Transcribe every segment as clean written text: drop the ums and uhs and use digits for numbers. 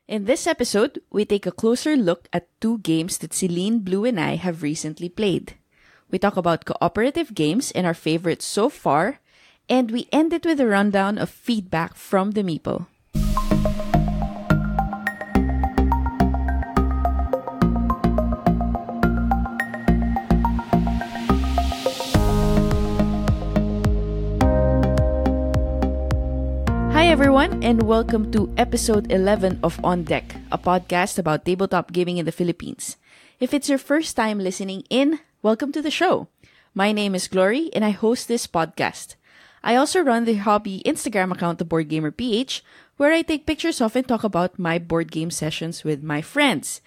In this episode, we take a closer look at two games that Celine, Blu and I have recently played. We talk about cooperative games and our favorites so far, and we end it with a rundown of feedback from the meeple. Hi everyone, and welcome to episode 11 of On Deck, a podcast about tabletop gaming in the Philippines. If it's your first time listening in, welcome to the show. My name is Glory, and I host this podcast. I also run the hobby Instagram account, the Boardgamer PH, where I take pictures of and talk about my board game sessions with my friends.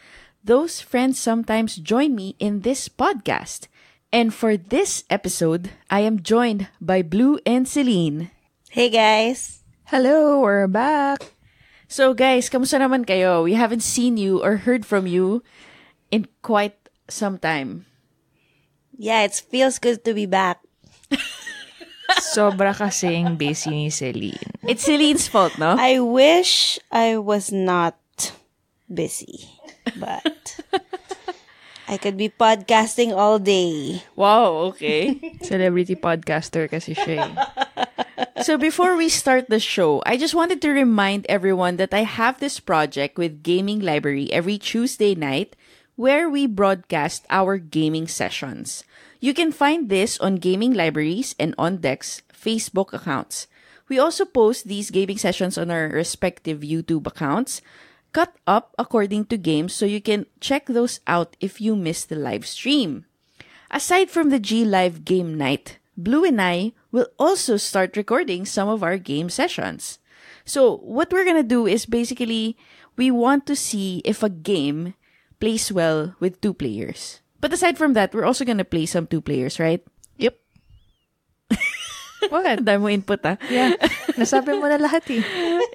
Those friends sometimes join me in this podcast. And for this episode, I am joined by Blu and Celine. Hey guys! Hello, we're back. So guys, kamusta naman kayo? We haven't seen you or heard from you in quite some time. Yeah, it feels good to be back. Sobra kasing busy ni Celine. It's Celine's fault, no? I wish I was not busy, but I could be podcasting all day. Wow, okay. Celebrity podcaster kasi siya eh. So before we start the show, I just wanted to remind everyone that I have this project with Gaming Library every Tuesday night where we broadcast our gaming sessions. You can find this on Gaming Libraries and On Deck's Facebook accounts. We also post these gaming sessions on our respective YouTube accounts, cut up according to games, so you can check those out if you missed the live stream. Aside from the G Live game night, Blu and I will also start recording some of our game sessions. So what we're gonna do is basically we want to see if a game plays well with two players. But aside from that, we're also gonna play some two players, right? Yep. What? Dami mo input, ah. Yeah. Nasabi mo na lahat eh.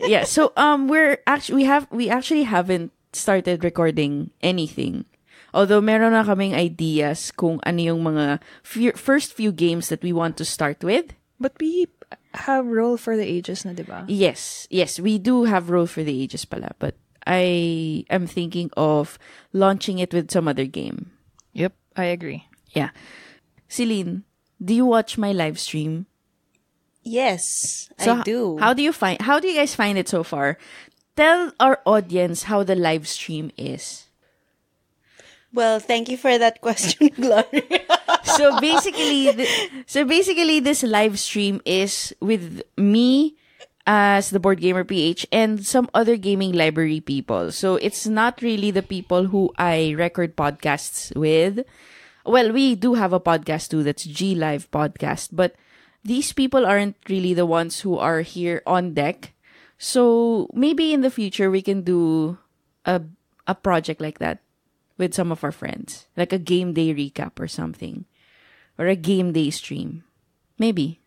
Yeah. So we actually haven't started recording anything. Although meron na kaming ideas kung ano yung mga first few games that we want to start with. But we have Roll for the Ages na, diba? Yes, we do have Roll for the Ages pala. But I am thinking of launching it with some other game. Yep, I agree. Yeah. Celine, do you watch my live stream? Yes, So I do. How do you guys find it so far? Tell our audience how the live stream is. Well, thank you for that question, Glory. So basically, this live stream is with me as the Boardgamer PH and some other gaming library people. So it's not really the people who I record podcasts with. Well, we do have a podcast too, that's G Live Podcast, but these people aren't really the ones who are here on deck. So maybe in the future we can do a project like that with some of our friends, like a game day recap or something, or a game day stream, maybe.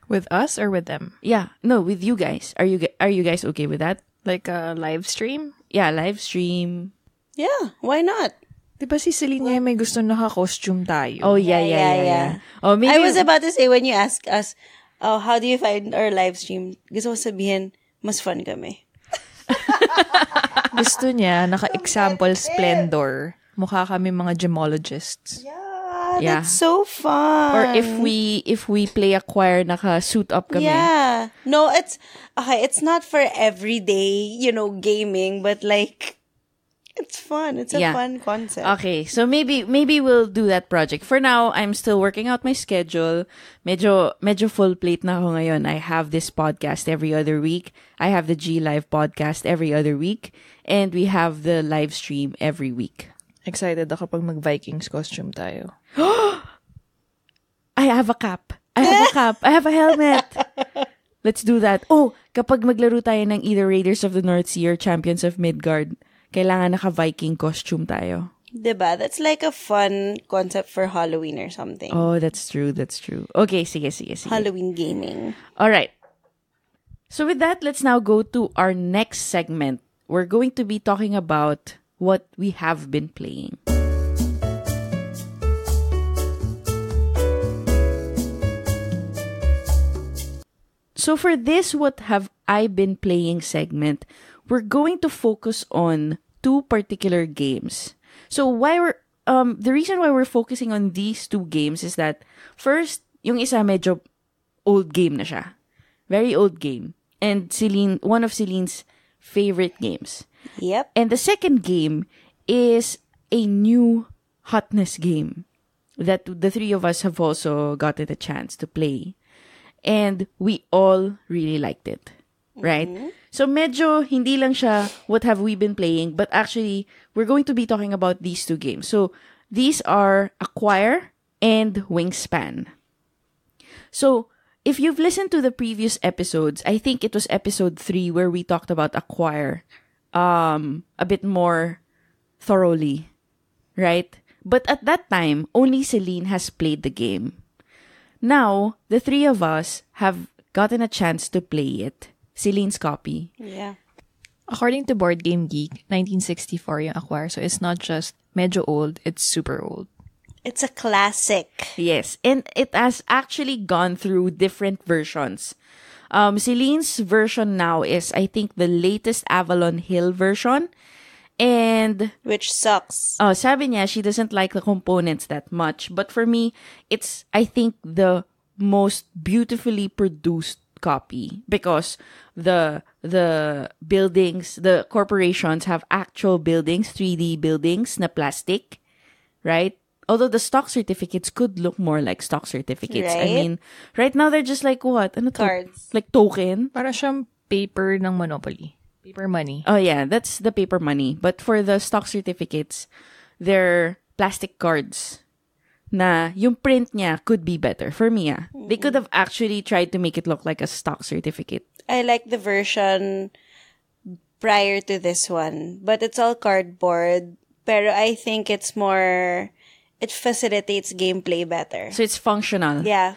With us or with them? Yeah, no, with you guys. Are you guys okay with that? Like a live stream? Yeah, live stream. Yeah, why not? Diba si Celine ngayon may gusto naka-costume tayo? Oh yeah. Oh, maybe I was about to say, when you ask us, oh, how do you find our live stream? Gusto ko sabihin, mas fun kami. Gusto niya, naka-example splendor. Mukha kami mga gemologists. Yeah, that's so fun. Or if we play Acquire, naka-suit up kami. Yeah. No, it's not for everyday, gaming, but like, it's fun. It's a fun concept. Okay, so maybe we'll do that project. For now, I'm still working out my schedule. Medyo full plate na ako ngayon. I have this podcast every other week. I have the G Live podcast every other week. And we have the live stream every week. Excited ako pag mag-Vikings costume tayo. I have a cap. I have a helmet. Let's do that. Oh, kapag maglaro tayo ng either Raiders of the North Sea or Champions of Midgard, kailangan naka-Viking costume tayo. Diba? That's like a fun concept for Halloween or something. Oh, that's true. Okay, sige. Halloween gaming. All right. So with that, let's now go to our next segment. We're going to be talking about what we have been playing. So for this What Have I Been Playing segment, we're going to focus on two particular games. So the reason why we're focusing on these two games is that first, yung isa medyo old game na siya. Very old game. And one of Celine's favorite games. Yep. And the second game is a new hotness game that the three of us have also gotten a chance to play. And we all really liked it. Right? Mm-hmm. So medyo hindi lang siya what have we been playing, but actually we're going to be talking about these two games. So these are Acquire and Wingspan. So if you've listened to the previous episodes, I think it was episode 3 where we talked about Acquire a bit more thoroughly, right? But at that time, only Celine has played the game. Now, the three of us have gotten a chance to play it. Celine's copy. Yeah. According to Board Game Geek, 1964 yung Acquire. So it's not just medyo old, it's super old. It's a classic. Yes. And it has actually gone through different versions. Celine's version now is, I think, the latest Avalon Hill version. And which sucks. Sabi niya, she doesn't like the components that much. But for me, it's, I think, the most beautifully produced copy because the buildings, the corporations have actual buildings, 3D buildings na plastic, right? Although the stock certificates could look more like stock certificates. Right? I mean, right now they're just like what? Ano to? Cards. Like token? Para siyang paper ng Monopoly. Paper money. Oh yeah, that's the paper money. But for the stock certificates, they're plastic cards. Na yung print niya could be better. For me, they could have actually tried to make it look like a stock certificate. I like the version prior to this one. But it's all cardboard. Pero I think it's more... It facilitates gameplay better. So it's functional. Yeah.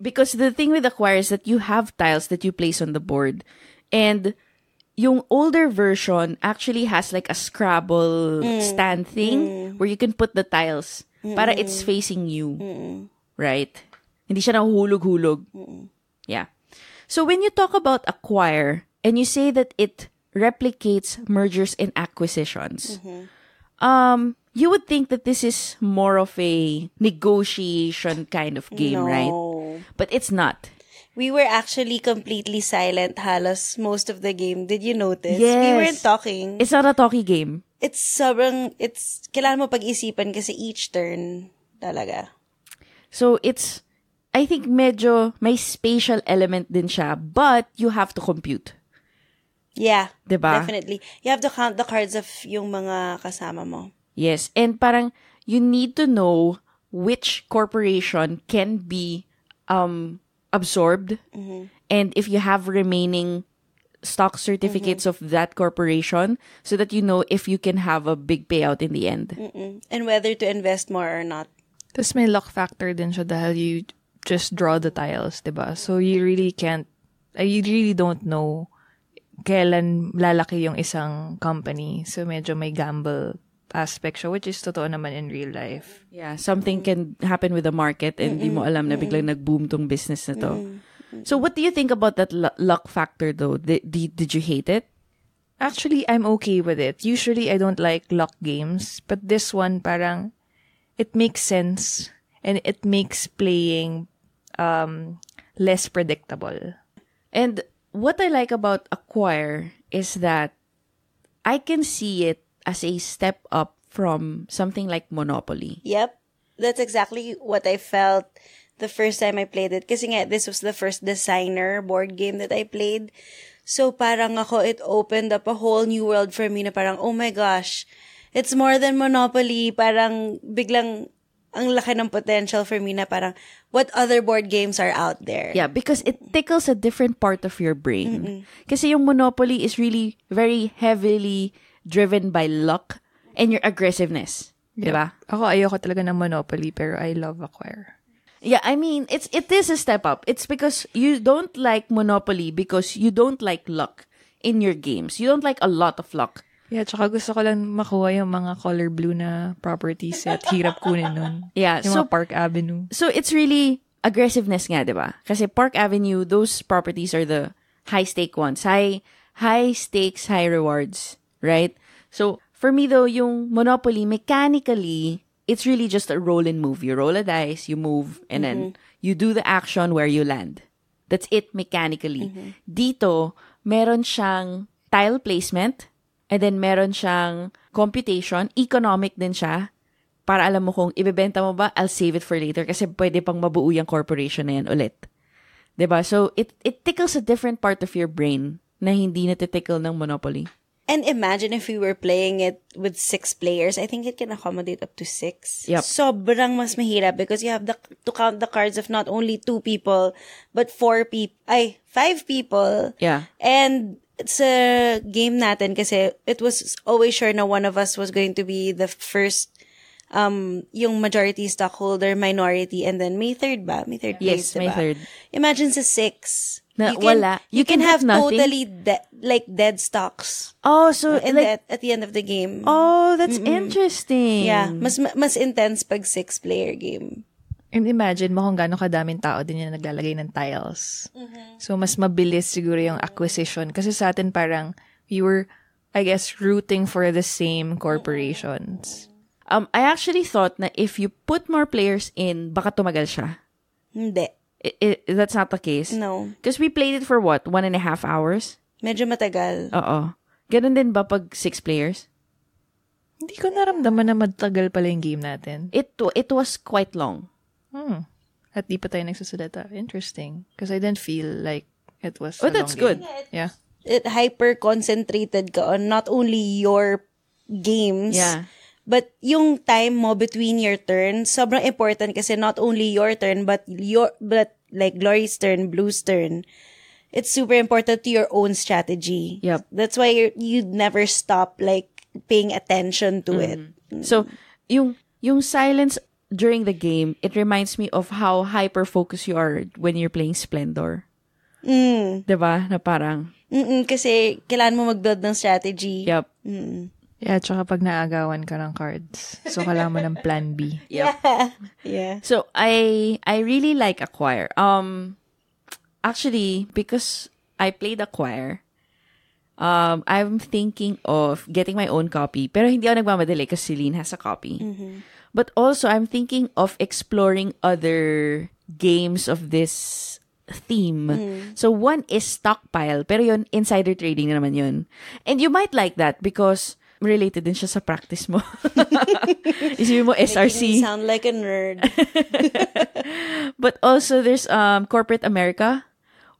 Because the thing with Acquire is that you have tiles that you place on the board. And yung older version actually has like a Scrabble stand thing where you can put the tiles para it's facing you. Right? Hindi siya nahuhulog-hulog. Yeah. So when you talk about Acquire and you say that it replicates mergers and acquisitions, you would think that this is more of a negotiation kind of game, right? But it's not. We were actually completely silent halos most of the game. Did you notice? Yes. We weren't talking. It's not a talkie game. Kailangan mo pag-isipan kasi each turn talaga. So it's, I think medyo may spatial element din siya, but you have to compute. Yeah, diba? Definitely. You have to count the cards of yung mga kasama mo. Yes, and parang you need to know which corporation can be absorbed, and if you have remaining stock certificates of that corporation, so that you know if you can have a big payout in the end. And whether to invest more or not. Tapos may luck factor din siya dahil you just draw the tiles, diba? So you really don't know kailan lalaki yung isang company. So medyo may gamble aspect siya, which is totoo naman in real life. Yeah, something can happen with the market and di mo alam na biglang nag-boom tong business na to. So what do you think about that luck factor though? Did you hate it? Actually, I'm okay with it. Usually, I don't like luck games. But this one, parang, it makes sense. And it makes playing less predictable. And what I like about Acquire is that I can see it as a step up from something like Monopoly. Yep. That's exactly what I felt the first time I played it. Kasi nga, this was the first designer board game that I played. So parang ako, it opened up a whole new world for me na parang, oh my gosh, it's more than Monopoly. Parang biglang ang laki ng potential for me na parang, what other board games are out there? Yeah, because it tickles a different part of your brain. Kasi yung Monopoly is really very heavily driven by luck and your aggressiveness. Yeah. Diba? Ako, ayoko talaga ng Monopoly, pero I love Acquire. Yeah, I mean, it is a step up. It's because you don't like Monopoly because you don't like luck in your games. You don't like a lot of luck. Yeah, tsaka gusto ko lang makuha yung mga color blue na properties at hirap kunin nun. Yeah, yung mga Park Avenue. So it's really aggressiveness nga, diba? Kasi Park Avenue, those properties are the high-stake ones. high stakes, high rewards, right? So, for me though, yung Monopoly, mechanically, it's really just a roll and move. You roll a dice, you move, and then you do the action where you land. That's it mechanically. Dito, meron siyang tile placement, and then meron siyang computation. Economic din siya. Para alam mo kung ibebenta mo ba, I'll save it for later kasi pwede pang mabuo yung corporation na yan ulit. 'Di ba? So, it tickles a different part of your brain na hindi natitickle ng Monopoly. And imagine if we were playing it with 6 players. I think it can accommodate up to 6. Yep. Sobrang mas mahirap because you have to count the cards of not only 2 people, but 5 people. Yeah. And it's a game natin kasi it was always sure na one of us was going to be the first yung majority stockholder, minority, and then may third ba? May third place, Yes, may diba? third. Imagine sa 6. Na wala. You can have nothing. totally dead stocks. Oh, so And like, at the end of the game. oh, that's interesting. Yeah, mas intense pag 6-player game. And imagine mo kung gaano kadaming tao din yung naglalagay ng tiles. So, mas mabilis siguro yung acquisition. Kasi sa atin parang, we were, I guess, rooting for the same corporations. I actually thought na if you put more players in, baka tumagal siya. Hindi. That's not the case. No. Because we played it for what? 1.5 hours? Medyo matagal. Oo. Ganun din ba pag 6 players? Hindi ko naramdaman na matagal pala yung game natin. It was quite long. At di pa tayo nagsasalita. Interesting. Because I didn't feel like it was Oh, a that's long good. game. Yeah. It hyper-concentrated ka on not only your games, Yeah. but yung time mo between your turns, sobrang important kasi not only your turn, but like Glory's turn, Blue's turn. It's super important to your own strategy. Yep. That's why you'd never stop like paying attention to it. So, yung silence during the game, it reminds me of how hyper-focused you are when you're playing Splendor. Diba? Na parang, Kasi kailangan mo mag-build ng strategy. yep. Yeah, tsaka pag naagawan ka ng cards. So, kailangan mo ng plan B. Yep. Yeah. So, I really like Acquire. Actually, because I played Acquire, I'm thinking of getting my own copy. Pero hindi ako nagmamadali kasi Celine has a copy. But also, I'm thinking of exploring other games of this theme. So, one is Stockpile. Pero yun, insider trading na naman yun. And you might like that because related din siya sa practice mo. Isipin mo, SRC. Making me sound like a nerd. But also, there's Corporate America,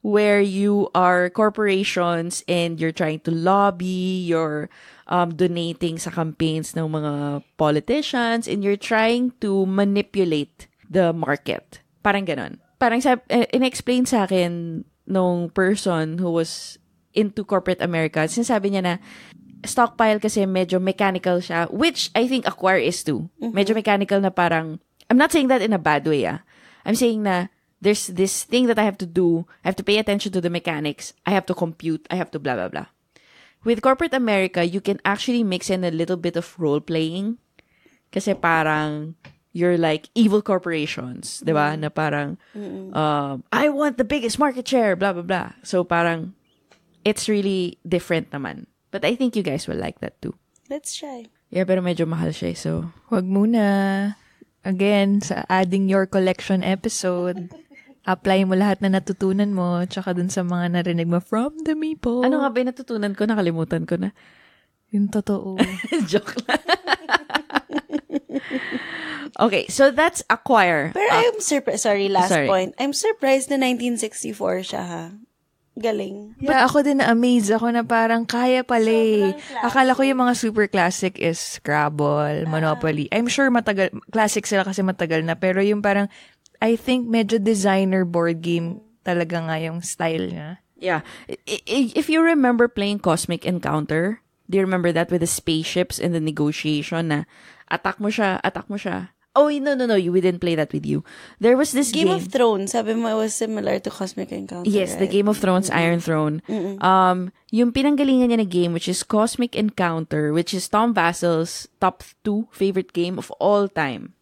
where you are corporations and you're trying to lobby, you're donating sa campaigns ng mga politicians, and you're trying to manipulate the market. Parang ganon. Parang in-explain sa akin nung person who was into Corporate America, sinasabi niya na Stockpile kasi medyo mechanical siya, which I think Acquire is too. Medyo mechanical na parang, I'm not saying that in a bad way, I'm saying na there's this thing that I have to do. I have to pay attention to the mechanics. I have to compute. I have to blah, blah, blah. With Corporate America, you can actually mix in a little bit of role-playing. Kasi parang, you're like evil corporations, di ba? Na parang, I want the biggest market share, blah, blah, blah. So parang, it's really different naman. But I think you guys will like that too. Let's try. Yeah, pero medyo mahal siya, so. Wag muna. Again, sa adding your collection episode, apply mo lahat na natutunan mo, tsaka dun sa mga narinig mo from the meeple. Ano nga ba yung natutunan ko? Nakalimutan ko na. Yung totoo. Joke lang. Okay, so that's Acquire. Pero I'm surprised. Sorry, last Sorry. point. I'm surprised na 1964 siya, ha? Galing. Yeah, ako din na-amaze ako na parang kaya pala eh. Akala ko yung mga super classic is Scrabble, Monopoly. I'm sure matagal, classic sila kasi matagal na. Pero yung parang, I think medyo designer board game talaga nga yung style niya. Yeah. If you remember playing Cosmic Encounter, do you remember that with the spaceships and the negotiation na attack mo siya. Oh, no, we didn't play that with you. There was this game. Game of Thrones, sabi mo, it was similar to Cosmic Encounter, Yes, right? the Game of Thrones, Iron Throne. Yung pinanggalingan niya na game, which is Cosmic Encounter, which is Tom Vassel's top 2 favorite game of all time,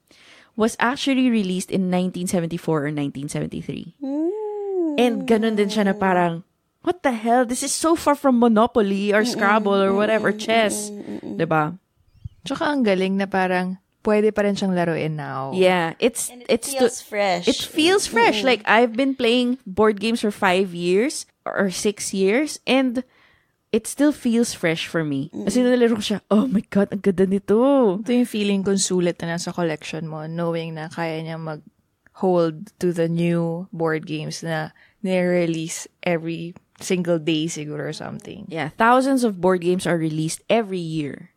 was actually released in 1974 or 1973. And ganun din siya na parang, what the hell? This is so far from Monopoly or Scrabble or whatever, chess. Diba? Tsaka ang galing na parang pwede pa rin siyang laruin now. Yeah, It feels fresh. It feels fresh. Like, I've been playing board games for 5 years or 6 years, and it still feels fresh for me. Kasi nalaro ko siya, oh my God, ang ganda nito. Ito yung feeling kung sulit na nasa collection mo, knowing na kaya niya mag-hold to the new board games na nire-release every single day siguro or something. Yeah, thousands of board games are released every year.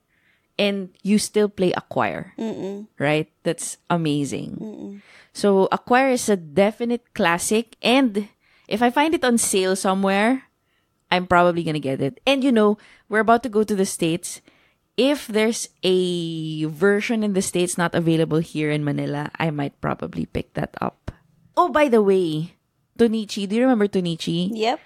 And you still play Acquire. Right? That's amazing. So, Acquire is a definite classic. And if I find it on sale somewhere, I'm probably gonna get it. And we're about to go to the States. If there's a version in the States not available here in Manila, I might probably pick that up. Oh, by the way, Tonichi. Do you remember Tonichi? Yep.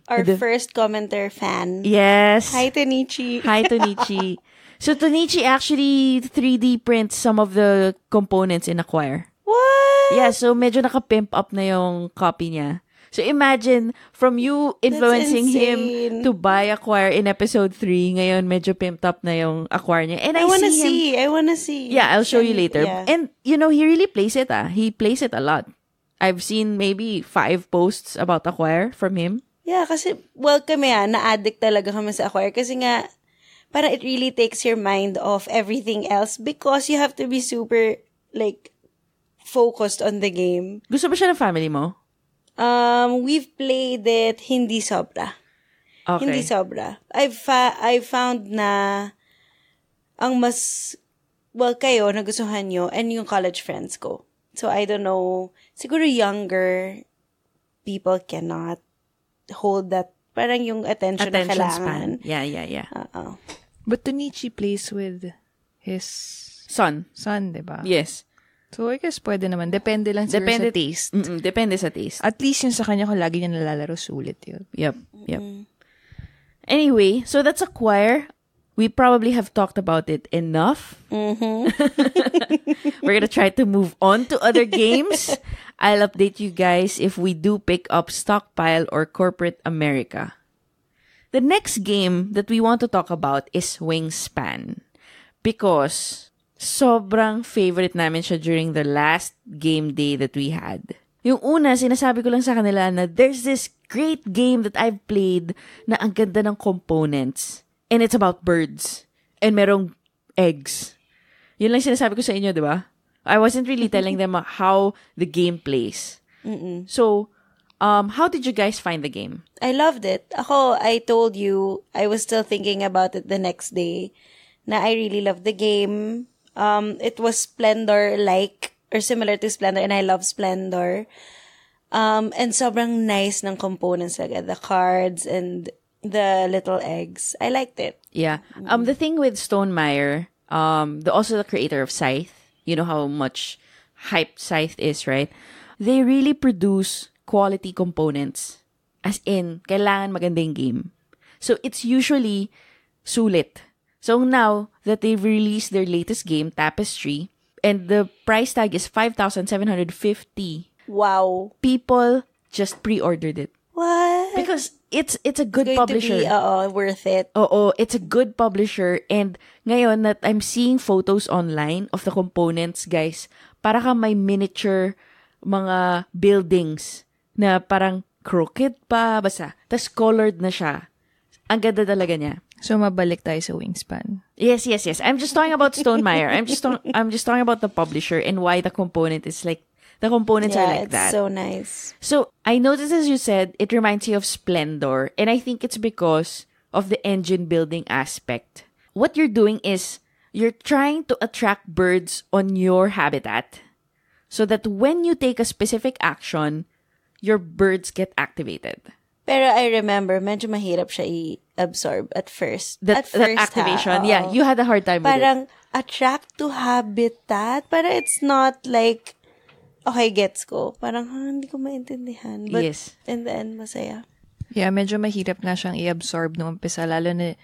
Our first commenter fan. Yes. Hi, Tonichi. Hi, Tonichi. So, Tonichi actually 3D prints some of the components in Acquire. What? Yeah, so medyo naka-pimp up na yung copy niya. So, imagine, from you influencing him to buy Acquire in episode 3, ngayon medyo pimped up na yung Acquire niya. And I wanna see him. I wanna see. Yeah, I'll show you later. Yeah. And, he really plays it, He plays it a lot. I've seen maybe 5 posts about Acquire from him. Yeah, kasi, kami na-addict talaga kami sa Acquire. Kasi nga, parang it really takes your mind off everything else because you have to be super, focused on the game. Gusto ba siya ng family mo? We've played it hindi sobra. Okay. Hindi sobra. I found na ang mas, kayo, nagustuhan nyo, and yung college friends ko. So, I don't know, siguro younger people cannot hold that, parang yung attention na kailangan. Span. Yeah. But Tonichi plays with his son, diba? Yes. So, I guess pwede naman. Depende lang sa taste. Depende sa taste. At least yung sa kanya kung lagi niya nalalaro, sulit yun. Yep. Anyway, so that's Acquire. We probably have talked about it enough. We're gonna try to move on to other games. I'll update you guys if we do pick up Stockpile or Corporate America. The next game that we want to talk about is Wingspan. Because sobrang favorite namin siya during the last game day that we had. Yung una, sinasabi ko lang sa kanila na there's this great game that I've played na ang ganda ng components. And it's about birds. And merong eggs. Yun lang sinasabi ko sa inyo, di ba? I wasn't really telling them how the game plays. So, how did you guys find the game? I loved it. I told you, I was still thinking about it the next day, na I really loved the game. It was Splendor-like, or similar to Splendor, and I love Splendor. And sobrang nice ng components, like the cards and the little eggs. I liked it. Yeah. The thing with Stonemaier, also the creator of Scythe, you know how much hype Scythe is, right? They really produce quality components. As in, kailangan maganda yung game. So, it's usually sulit. So, now that they've released their latest game, Tapestry, and the price tag is 5,750. Wow. People just pre-ordered it. What? Because it's a good It's going publisher. to be, worth it. Oo, it's a good publisher. And ngayon that I'm seeing photos online of the components, guys, para ka may miniature mga buildings na parang crooked pa, basta. Tas colored na siya. Ang ganda talaga niya. So, mabalik tayo sa Wingspan. Yes. I'm just talking about Stonemaier. I'm just talking about the publisher and why the component is like, the components are like that. It's so nice. So, I noticed, as you said, it reminds you of Splendor. And I think it's because of the engine building aspect. What you're doing is, you're trying to attract birds on your habitat. So that when you take a specific action, your birds get activated. Pero I remember, medyo mahirap siya i-absorb at first. That activation, yeah, you had a hard time with it. Parang attract to habitat. Parang it's not like, okay, gets ko. Parang, hindi ko maintindihan. But yes. In the end, masaya. Yeah, medyo mahirap nga siyang i-absorb nung umpisa. Lalo na,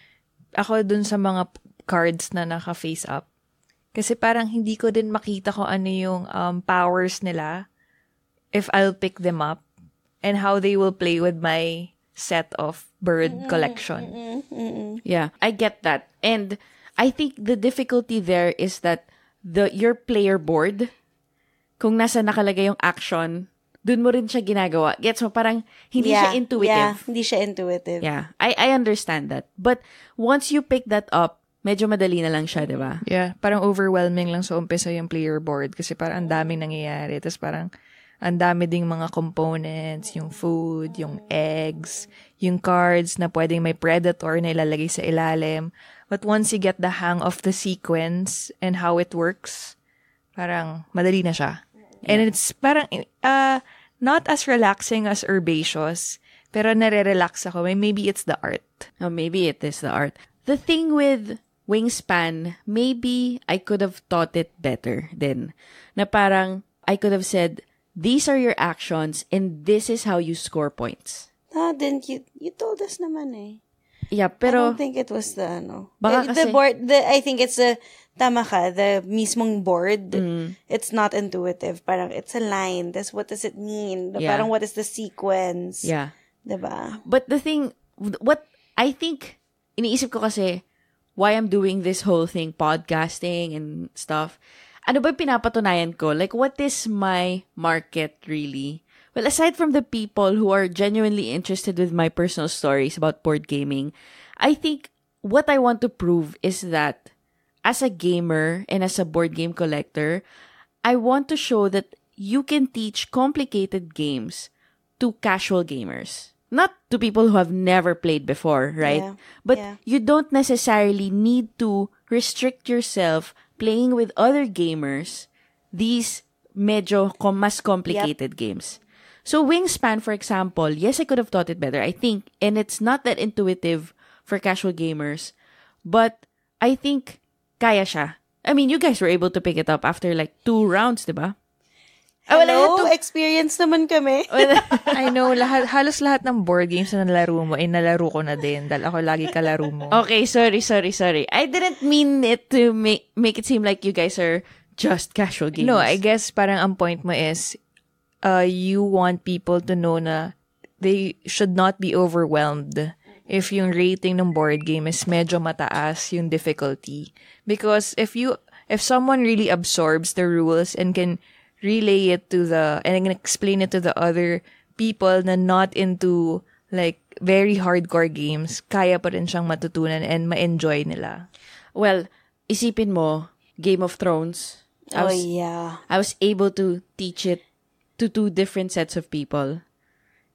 ako dun sa mga cards na naka-face up. Kasi parang hindi ko din makita kung ano yung powers nila if I'll pick them up and how they will play with my set of bird collection. Yeah, I get that. And I think the difficulty there is that your player board, kung nasa nakalagay yung action, dun mo rin siya ginagawa. Gets mo? Parang hindi siya intuitive. Yeah, hindi siya intuitive. Yeah, I understand that. But once you pick that up, medyo madali na lang siya, di ba? Yeah, parang overwhelming lang sa umpisa yung player board kasi parang ang daming nangyayari. Tapos parang ang dami ding mga components, yung food, yung eggs, yung cards na pwedeng may predator na ilalagay sa ilalim. But once you get the hang of the sequence and how it works, parang madali na siya. And it's parang not as relaxing as Herbaceous, pero nare-relax ako. Maybe it's the art. Oh, maybe it is the art. The thing with Wingspan, maybe I could have taught it better then. Na parang I could have said, these are your actions and this is how you score points. Didn't you told us naman eh. Yeah, pero I don't think it was the baka the kasi, board, I think it's tama ka, the mismong board, it's not intuitive. Parang it's a line. What does it mean? Yeah. Parang what is the sequence? Yeah. Diba? But the thing, what I think, iniisip ko kasi, why I'm doing this whole thing, podcasting and stuff, ano ba pinapatunayan ko? Like, what is my market really? Well, aside from the people who are genuinely interested with my personal stories about board gaming, I think what I want to prove is that as a gamer and as a board game collector, I want to show that you can teach complicated games to casual gamers. Not to people who have never played before, right? Yeah. But Yeah. you don't necessarily need to restrict yourself playing with other gamers these medyo mas complicated games. So Wingspan, for example, yes, I could have taught it better, I think, and it's not that intuitive for casual gamers, but I think kaya siya. I mean, you guys were able to pick it up after like 2 rounds, diba? Hello, experience naman kami. I know, halos lahat ng board games na nalaro mo, nalaro ko na din dahil ako lagi kalaro mo. Okay, sorry. I didn't mean it to make it seem like you guys are just casual gamers. No, I guess parang ang point mo is, you want people to know na they should not be overwhelmed if yung rating ng board game is medyo mataas yung difficulty. Because if someone really absorbs the rules and can relay it and can explain it to the other people na not into like very hardcore games, kaya pa rin siyang matutunan and ma-enjoy nila. Well, isipin mo, Game of Thrones. Yeah. I was able to teach it to 2 different sets of people.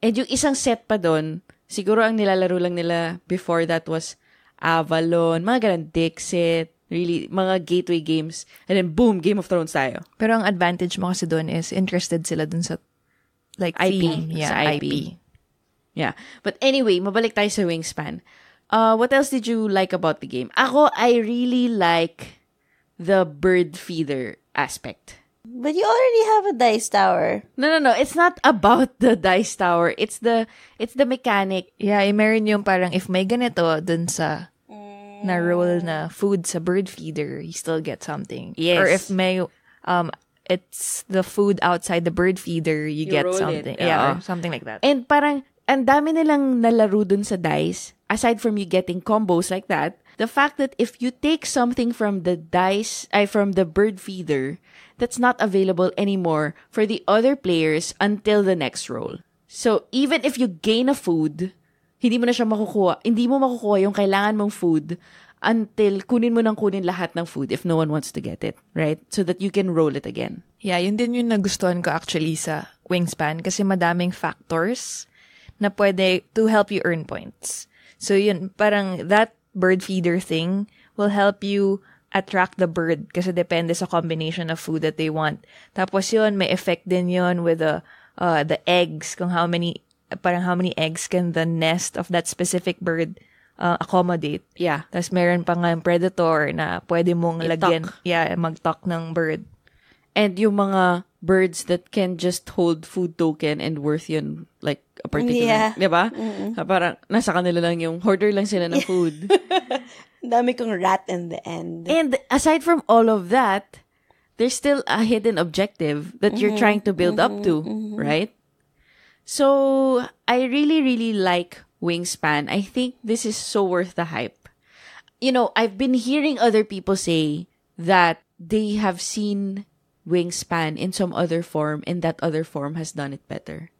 And yung isang set pa doon, siguro ang nilalaro lang nila before that was Avalon, mga ganun, Dixit, really, mga gateway games. And then, boom, Game of Thrones tayo. Pero ang advantage mo kasi doon is interested sila dun sa like IP. theme. Yeah, Sa IP. Yeah. But anyway, mabalik tayo sa Wingspan. What else did you like about the game? Ako, I really like the bird feeder aspect. But you already have a dice tower. No. It's not about the dice tower. It's the mechanic. Yeah, meron yung parang if may ganito dun sa na-roll na food sa bird feeder, you still get something. Yes. Or if may, it's the food outside the bird feeder, you get roll something. it. Yeah, or something like that. And parang, ang dami nilang nalaro dun sa dice, aside from you getting combos like that, the fact that if you take something from the from the bird feeder, that's not available anymore for the other players until the next roll. So, even if you gain a food, hindi mo makukuha yung kailangan mong food until kunin mo lahat ng food if no one wants to get it, right? So that you can roll it again. Yeah, yun din yung nagustuhan ko actually sa Wingspan kasi madaming factors na pwede to help you earn points. So yun, parang that bird feeder thing will help you attract the bird kasi depende sa combination of food that they want. Tapos yun, may effect din yun with the eggs, kung how many eggs can the nest of that specific bird accommodate. Yeah. Tapos meron pa nga yung predator na pwede mong lagyan. Yeah, mag-talk ng bird. And yung mga birds that can just hold food token and worth yun, like a particular, diba? Parang nasa kanila lang yung hoarder lang sila ng food. Dami kong rat in the end. And aside from all of that, there's still a hidden objective that you're trying to build up to, right? So, I really, really like Wingspan, I think this is so worth the hype. You know, I've been hearing other people say that they have seen Wingspan in some other form and that other form has done it better.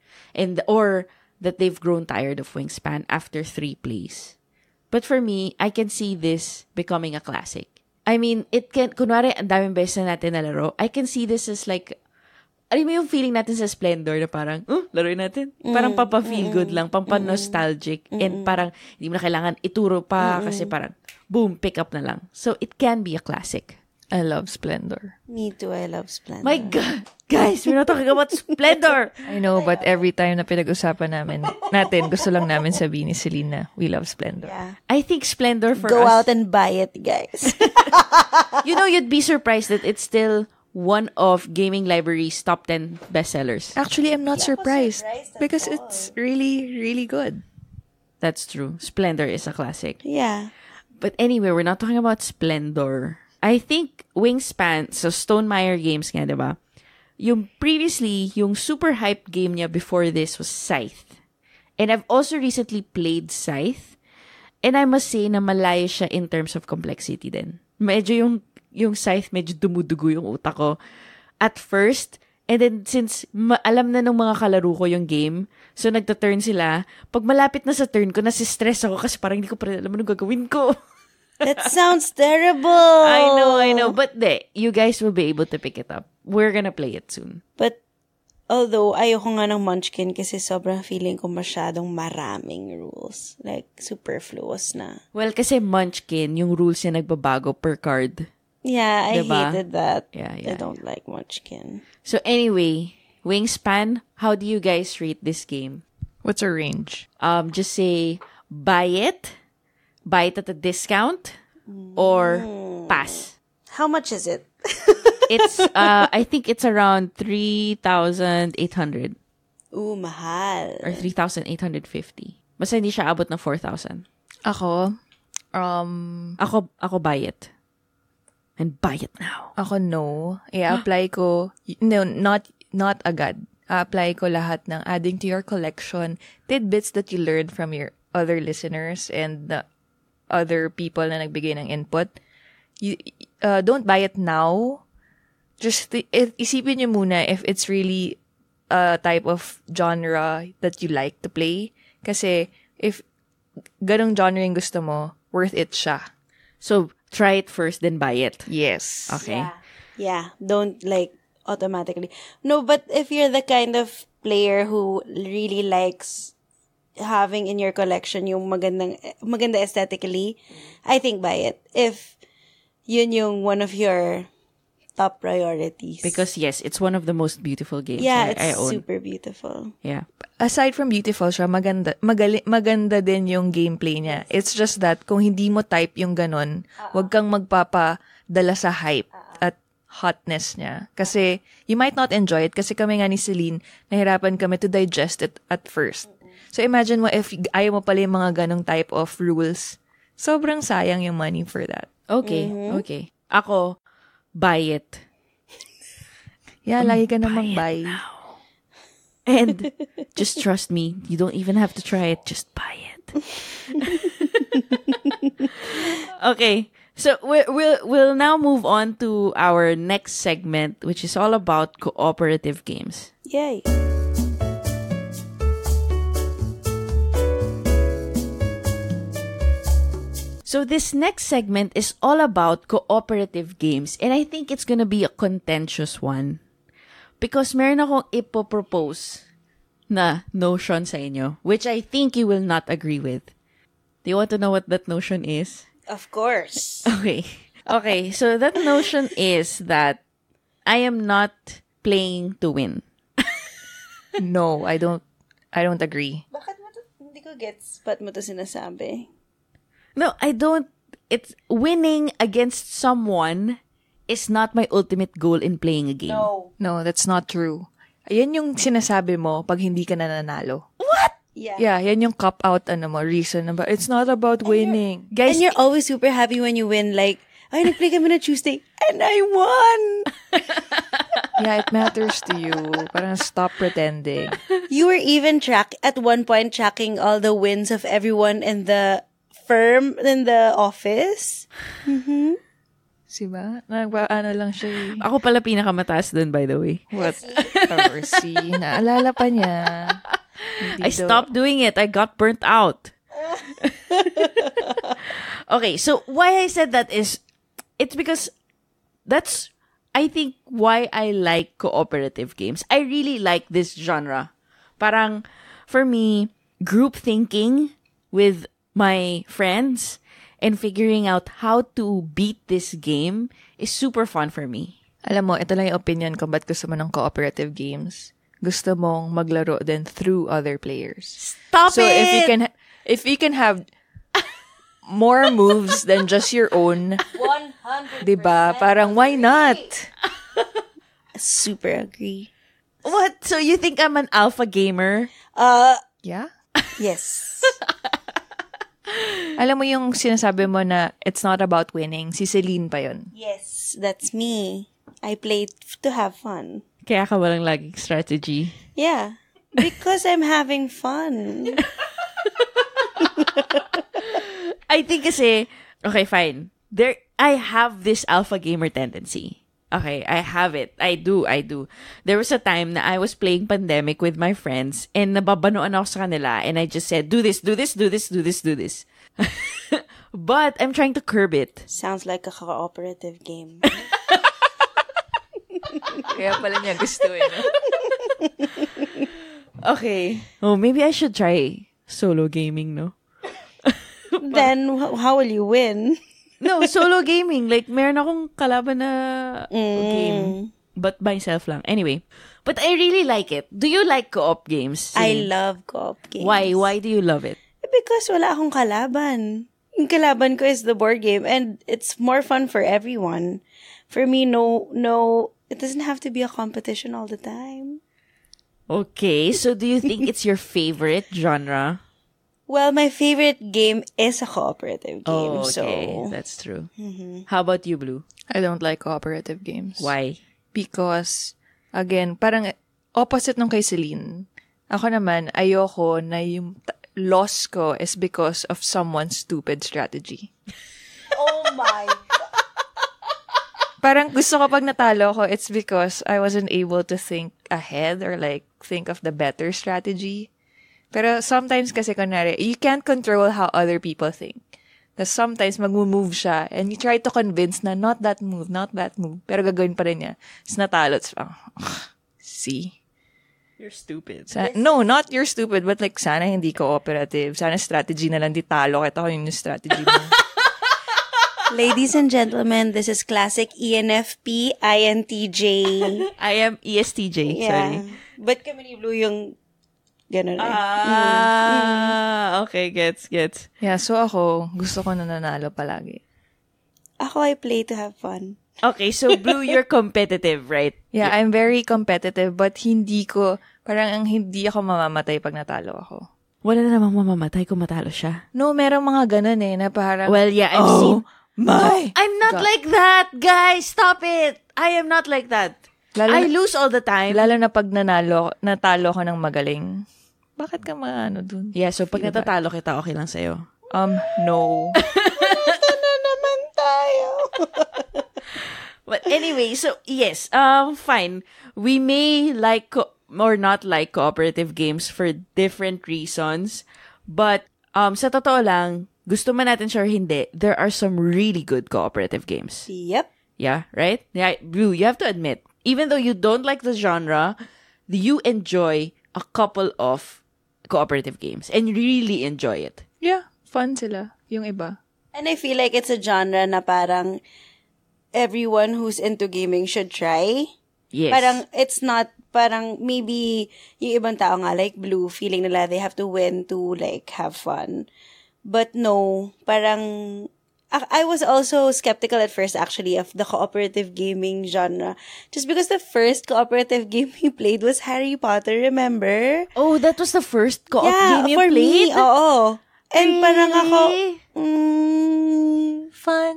Or that they've grown tired of Wingspan after 3 plays. But for me, I can see this becoming a classic. I mean, it can, kunwari, ang daming beses na natin nalaro, I can see this as like, alam mo yung feeling natin sa Splendor na parang, laruin natin. Parang papa-feel good lang, pampa-nostalgic. And parang, hindi mo na kailangan ituro pa kasi parang, boom, pick up na lang. So, it can be a classic. I love Splendor. Me too, I love Splendor. My God! Guys, we're not talking about Splendor! I know, but every time na pinag-usapan natin, gusto lang namin sabihin ni Celine na we love Splendor. Yeah. I think Splendor for Go us... out and buy it, guys. You know, you'd be surprised that it's still one of Gaming Library's top 10 bestsellers. Actually, I'm not surprised surprised at because all. it's really, really good. That's true. Splendor is a classic. Yeah. But anyway, we're not talking about Splendor. I think Wingspan, so Stonemaier Games nga, diba? Yung previously, yung super hype game niya before this was Scythe. And I've also recently played Scythe. And I must say na malayo siya in terms of complexity din. Medyo yung Scythe, medyo dumudugo yung utak ko at first. And then, since alam na ng mga kalaro ko yung game, so nagta-turn sila, pag malapit na sa turn ko, nasistress ako kasi parang hindi ko pa rin alam anong gagawin ko. That sounds terrible. I know. But you guys will be able to pick it up. We're gonna play it soon. But, although, ayoko nga ng Munchkin kasi sobrang feeling ko masyadong maraming rules. Like, superfluous na. Well, kasi Munchkin, yung rules niya nagbabago per card. Yeah, I Diba? hated that. Yeah. I don't like Munchkin. So anyway, Wingspan, how do you guys rate this game? What's our range? Just say, buy it at a discount, or pass. How much is it? It's, I think it's around 3,800 Ooh, mahal. or 3,850. Basta hindi siya abot ng 4,000. Ako, Ako buy it. And buy it now. Ako no. I-apply ko, no, not agad. I-apply ko lahat ng adding to your collection, tidbits that you learned from your other listeners and the other people na nagbigay ng input. You don't buy it now. Just isipin nyo muna if it's really a type of genre that you like to play. Kasi if ganong genre yung gusto mo, worth it siya. So, try it first, then buy it. Yes. Okay? Yeah. Don't like automatically. No, but if you're the kind of player who really likes having in your collection yung maganda aesthetically, I think buy it. If yun yung one of your top priorities. Because yes, it's one of the most beautiful games yeah, I it's own. super beautiful. Yeah. Aside from beautiful siya, maganda din yung gameplay niya. It's just that kung hindi mo type yung ganon, wag kang magpapadala sa hype at hotness niya. Kasi you might not enjoy it. Kasi kami nga ni Celine, nahirapan kami to digest it at first. So imagine mo if ayaw mo pala yung mga ganong type of rules, sobrang sayang yung money for that. Okay. Okay. Ako, buy it. Yeah, lagi ka namang buy. And just trust me, you don't even have to try it. Just buy it. Okay. So we'll now move on to our next segment, which is all about cooperative games. Yay. So this next segment is all about cooperative games, and I think it's gonna be a contentious one. Because meron akong ipopropose na notion sa inyo, which I think you will not agree with. Do you want to know what that notion is? Of course. Okay, so that notion is that I am not playing to win. No, I don't agree. Bakit mo to, hindi ko gets ba't mo to sinasabi? No, I don't. It's winning against someone is not my ultimate goal in playing a game. No, that's not true. Yan yung sinasabi mo pag hindi ka nananalo. What? Yeah. Yeah, yan yung cop out reason. It's not about winning. And you're always super happy when you win. Like, Ay, nag-play kami na Tuesday, and I won! Yeah, it matters to you. Parang stop pretending. You were even at one point tracking all the wins of everyone in the firm, in the office. Diba? Ano lang siya eh. Ako pala pinakamataas dun, by the way. Whatever. See, naalala pa niya. I stopped doing it. I got burnt out. Okay, so why I said that is, it's because that's, I think, why I like cooperative games. I really like this genre. Parang, for me, group thinking with my friends and figuring out how to beat this game is super fun for me. Alam mo, ito lang yung opinion ko ba't gusto mo ng cooperative games. Gusto mong maglaro din through other players. Stop so it! if you can have more moves than just your own, 100%. diba? Parang why not? Super agree. What? So you think I'm an alpha gamer? Yeah? Yes. Alam mo yung sinasabi mo na it's not about winning. Si Celine pa yun. Yes, that's me. I play to have fun. Kaya ka walang laging strategy. Yeah. Because I'm having fun. I think kasi, okay, fine. I have this alpha gamer tendency. Okay, I have it. I do. There was a time na I was playing Pandemic with my friends and nababanoan ako sa kanila and I just said, do this. But I'm trying to curb it. Sounds like a cooperative game. Kaya pala niya gusto eh. No? Okay. Oh, maybe I should try solo gaming, no? Then, how will you win? No, solo gaming. Like, meron akong kalaban na game. But myself lang. Anyway. But I really like it. Do you like co-op games? I love co-op games. Why? Why do you love it? Because wala akong kalaban. Yung kalaban ko is the board game and it's more fun for everyone. For me, no, it doesn't have to be a competition all the time. Okay, so do you think it's your favorite genre? Well, my favorite game is a cooperative game. Oh, okay. So That's true. How about you, Blue? I don't like cooperative games. Why? Because, again, parang opposite nung kay Celine. Ako naman, ayoko na yung loss ko is because of someone's stupid strategy. oh my Parang gusto ko pag natalo ko, it's because I wasn't able to think ahead or like think of the better strategy. Pero sometimes kasi kunwari, you can't control how other people think. Tapos sometimes mag-move siya and you try to convince na not that move. Pero gagawin pa rin niya. Tapos natalo. See? You're stupid. No, not you're stupid, but like sana hindi cooperative. Sana strategy na lang, di talo kita kung yung strategy mo. Ladies and gentlemen, this is classic ENFP, INTJ. I am ESTJ. Yeah. Sorry. But kami ni Blue yung ganun eh. Okay, gets. Yeah, so ako, gusto ko na nanalo palagi. Ako, I play to have fun. Okay, so Blue, you're competitive, right? Yeah, I'm very competitive, but hindi ako mamamatay pag natalo ako. Wala na namang mamamatay kung matalo siya. No, merong mga ganun eh, na parang, Well, yeah, I've seen... my I'm not God. like that, guys! Stop it! I am not like that. I lose all the time. Lalo na pag natalo ko ng magaling. Bakit ka maano dun? Yeah, so pag natatalo kita, okay lang sa'yo. No. Ito na naman tayo. But anyway, so yes, fine. We may like or not like cooperative games for different reasons, but sa totoo lang, gusto man natin siya or hindi, there are some really good cooperative games. Yep. Yeah, right? Yeah, Blue, you have to admit, even though you don't like the genre, you enjoy a couple of cooperative games and you really enjoy it. Yeah, fun sila. Yung iba. And I feel like it's a genre na parang everyone who's into gaming should try. Yes. Parang it's not, parang maybe yung ibang tao nga like Blue, feeling nila they have to win to like have fun. But no, parang I was also skeptical at first actually of the cooperative gaming genre. Just because the first cooperative game we played was Harry Potter, remember? Oh, that was the first co-op game you for played? me, oo. And Really? parang ako, Fun.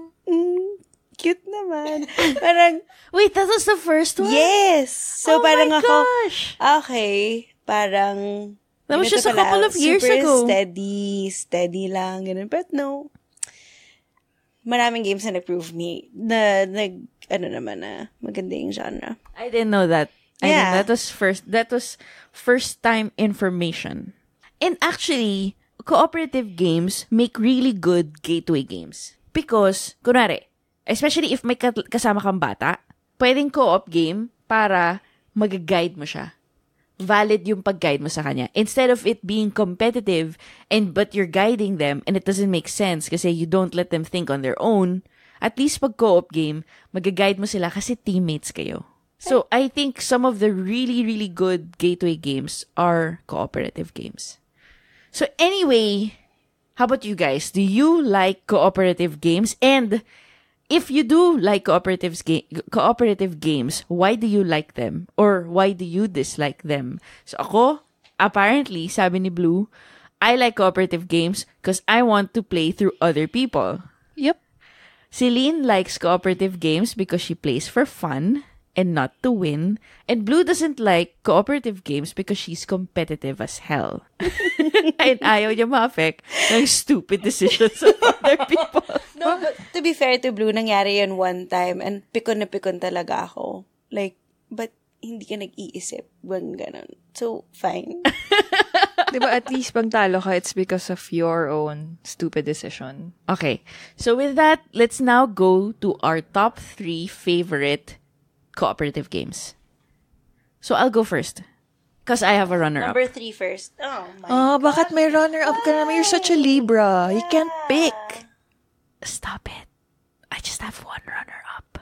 cute naman. Parang, Wait, that was the first one? yes! So, Oh parang my ako, gosh! okay, parang, That was ganito just a pala, couple of years super ago. steady lang, ganun. But no, maraming games na nag-prove me, na maganda yung genre. I didn't know that. Yeah. That was first time information. And actually, cooperative games make really good gateway games. Because, kunwari, especially if may kasama kang bata, pwedeng co-op game para mag-guide mo siya. Valid yung pag-guide mo sa kanya. Instead of it being competitive but you're guiding them and it doesn't make sense kasi you don't let them think on their own, at least pag co-op game, mag-guide mo sila kasi teammates kayo. So, I think some of the really, really good gateway games are cooperative games. So, anyway, how about you guys? Do you like cooperative games? And if you do like cooperative games, why do you like them? Or why do you dislike them? So, ako, apparently, sabi ni Blue, I like cooperative games because I want to play through other people. Yep. Celine likes cooperative games because she plays for fun and not to win. And Blue doesn't like cooperative games because she's competitive as hell. And ayaw niya ma-affect ng stupid decisions of other people. No, but to be fair to Blue, nangyari yun one time and pikon na pikon talaga ako. Like, but hindi ka nag-iisip. Bang ganun. So, fine. Diba, at least pag talo ka, it's because of your own stupid decision. Okay. So with that, let's now go to our top 3 favorite cooperative games. So I'll go first. Because I have a runner-up. Number 3 first. Oh, my Oh, bakit may runner-up ka naman? You're such a Libra. You can't pick. Stop it. I just have one runner-up.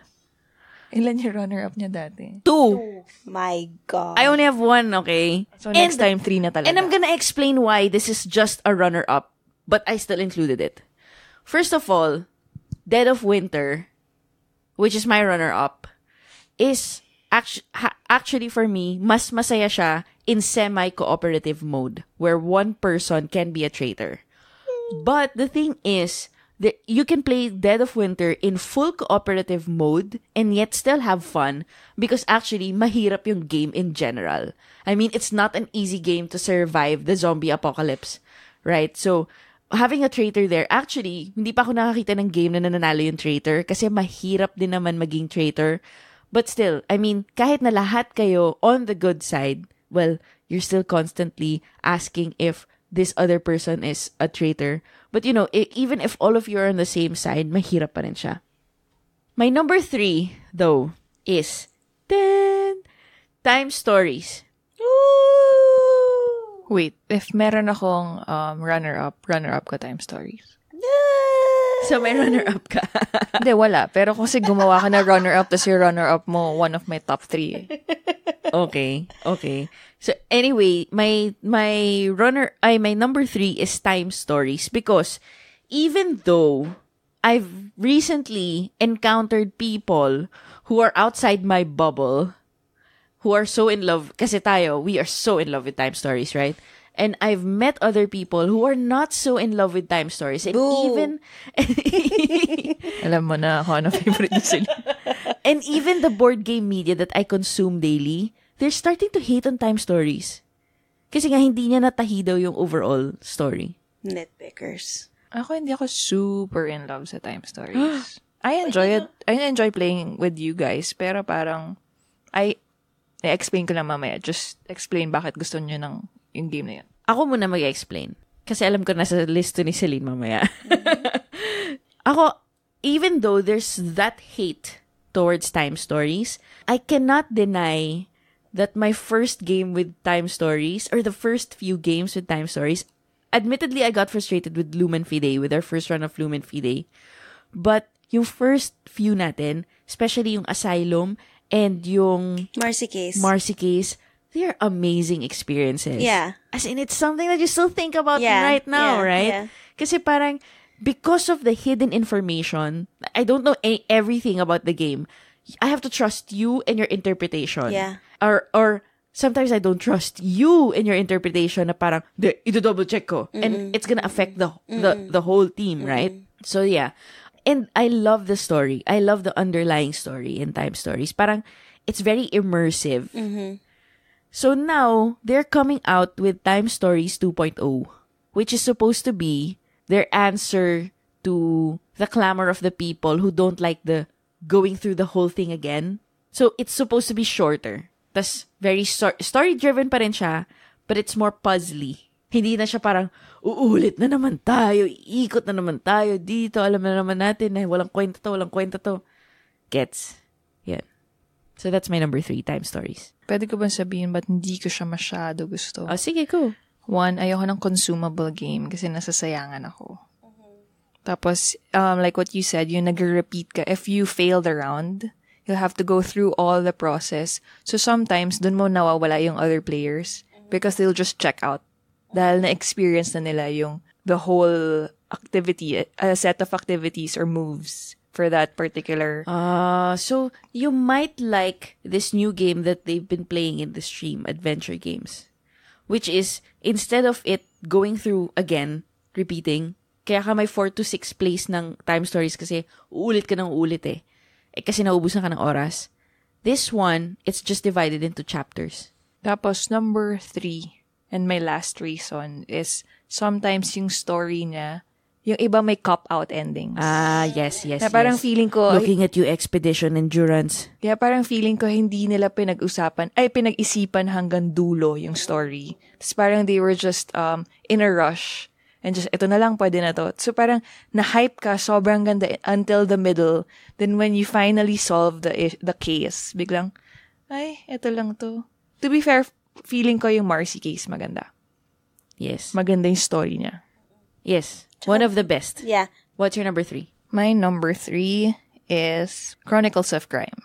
Ilan yung runner-up niya dati? 2. Oh, my God. I only have 1, okay? So next time, 3 na talaga. And I'm gonna explain why this is just a runner-up, but I still included it. First of all, Dead of Winter, which is my runner-up, is actually for me, mas masaya siya in semi-cooperative mode, where one person can be a traitor. But the thing is, you can play Dead of Winter in full cooperative mode and yet still have fun because actually, mahirap yung game in general. I mean, it's not an easy game to survive the zombie apocalypse, right? So, having a traitor there, actually, hindi pa ako nakakita ng game na nananalo yung traitor kasi mahirap din naman maging traitor. But still, I mean, kahit na lahat kayo on the good side, well, you're still constantly asking if this other person is a traitor. But you know, even if all of you are on the same side, mahirap pa rin siya. My number 3, though, is Time Stories. Wait, if meron akong runner-up ka Time Stories. So, may runner-up ka. Hindi, wala. Pero kasi gumawa ka na runner-up, tas yung runner-up mo, one of my top 3 eh. Okay. So anyway, my number 3 is Time Stories because even though I've recently encountered people who are outside my bubble, who are so in love, kasi we are so in love with Time Stories, right? And I've met other people who are not so in love with Time Stories. And even... Alam mo na ako ano favorite niya sila. And even the board game media that I consume daily, they're starting to hate on Time Stories. Kasi nga, hindi niya natahi daw yung overall story. Nitpickers. Ako, hindi ako super in love sa Time Stories. I enjoy it. I enjoy playing with you guys. Pero parang, I-explain ko lang mamaya. Just explain bakit gusto niyo ng yung game na yun. Ako muna mag-explain. Kasi alam ko nasa list ni Celine mamaya. Ako, even though there's that hate towards Time Stories, I cannot deny that my first game with Time Stories, or the first few games with Time Stories, admittedly, I got frustrated with Lumen Fide, with our first run of Lumen Fide. But yung first few natin, especially yung Asylum and yung Marcy Case, they're amazing experiences. Yeah. As in, it's something that you still think about right now, right? Yeah. Kasi parang, because of the hidden information, I don't know everything about the game. I have to trust you and your interpretation. Yeah. Or sometimes I don't trust you and your interpretation na parang, ito double check ko. And it's gonna affect the whole team, right? So yeah. And I love the story. I love the underlying story in time stories. Parang, it's very immersive. So now, they're coming out with Time Stories 2.0, which is supposed to be their answer to the clamor of the people who don't like the going through the whole thing again. So, it's supposed to be shorter. Tas, very story-driven pa rin siya, but it's more puzzly. Hindi na siya parang, uulit na naman tayo, iikot na naman tayo dito, alam na naman natin na walang kwenta to. Gets? Yeah. So, that's my number 3, Time Stories. Pwede ko ba sabihin ba't hindi ko siya masyado gusto? Oh, sige, go. 1, ayoko ng consumable game kasi nasasayangan ako. Tapos, like what you said, yung nag-repeat ka. If you fail the round, you'll have to go through all the process. So sometimes, dun mo nawawala yung other players because they'll just check out. Dahil na-experience na nila yung the whole activity, a set of activities or moves for that particular... So you might like this new game that they've been playing in the stream, Adventure Games. Which is, instead of it going through again, repeating, kaya ka may 4 to 6 plays ng time stories kasi uulit ka ng uulit eh. Kasi naubusan ka ng oras. This one, it's just divided into chapters. Tapos, number 3, and my last reason is sometimes yung story niya, yung iba may cop-out endings. Yes. Na parang feeling ko... Looking at you, Expedition Endurance. Kaya parang feeling ko hindi nila pinag-isipan hanggang dulo yung story. Tapos parang they were just in a rush. And just, ito na lang, pwede na to. So parang na-hype ka, sobrang ganda until the middle. Then when you finally solve the case, biglang, ay, ito lang to. To be fair, feeling ko yung Marcy case maganda. Yes. Maganda yung story niya. Yes. One of the best. Yeah. What's your number 3? My number 3 is Chronicles of Crime.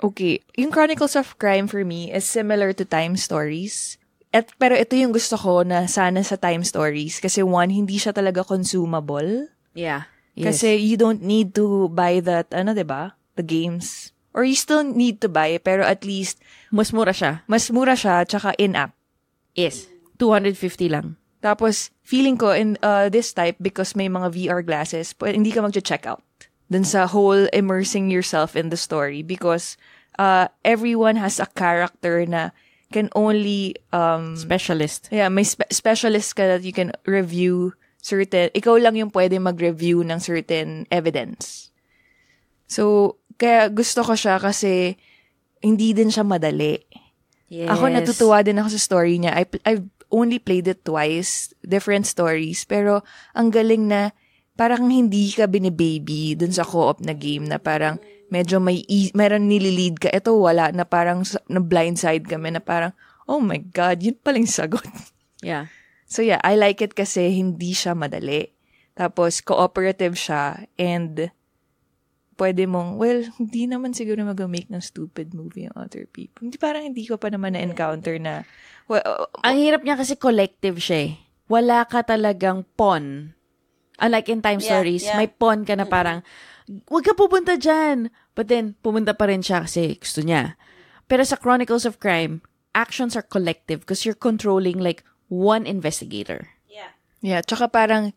Okay. Yung Chronicles of Crime for me is similar to Time Stories. Pero ito yung gusto ko na sana sa Time Stories. Kasi 1, hindi siya talaga consumable. Yeah. Yes. Kasi you don't need to buy that, diba? The games. Or you still need to buy, pero at least... Mas mura siya. Tsaka in-app. Yes. 250 lang. Tapos, feeling ko in this type, because may mga VR glasses, hindi ka mag-check out dun sa whole immersing yourself in the story. Because everyone has a character na can only... Specialist. Yeah, may specialist ka that you can review certain... Ikaw lang yung pwede mag-review ng certain evidence. So, kaya gusto ko siya kasi hindi din siya madali. Yes. Ako natutuwa din ako sa story niya. I've only played it twice, different stories, pero ang galing na parang hindi ka binibaby dun sa co-op na game na parang medyo meron nililid ka. Ito wala, na parang na blindside kami na parang, oh my God, yun palang sagot. Yeah. So yeah, I like it kasi hindi siya madali. Tapos cooperative siya and pwede mong, well, hindi naman siguro mag-make ng stupid movie yung other people. Hindi ko pa naman na-encounter na, ang hirap niya kasi collective siya eh. Wala ka talagang pawn. Unlike in Time Stories, may pawn ka na parang, wag ka pupunta dyan. But then, pumunta pa rin siya kasi gusto niya. Pero sa Chronicles of Crime, actions are collective because you're controlling like one investigator. Yeah. Yeah, tsaka parang,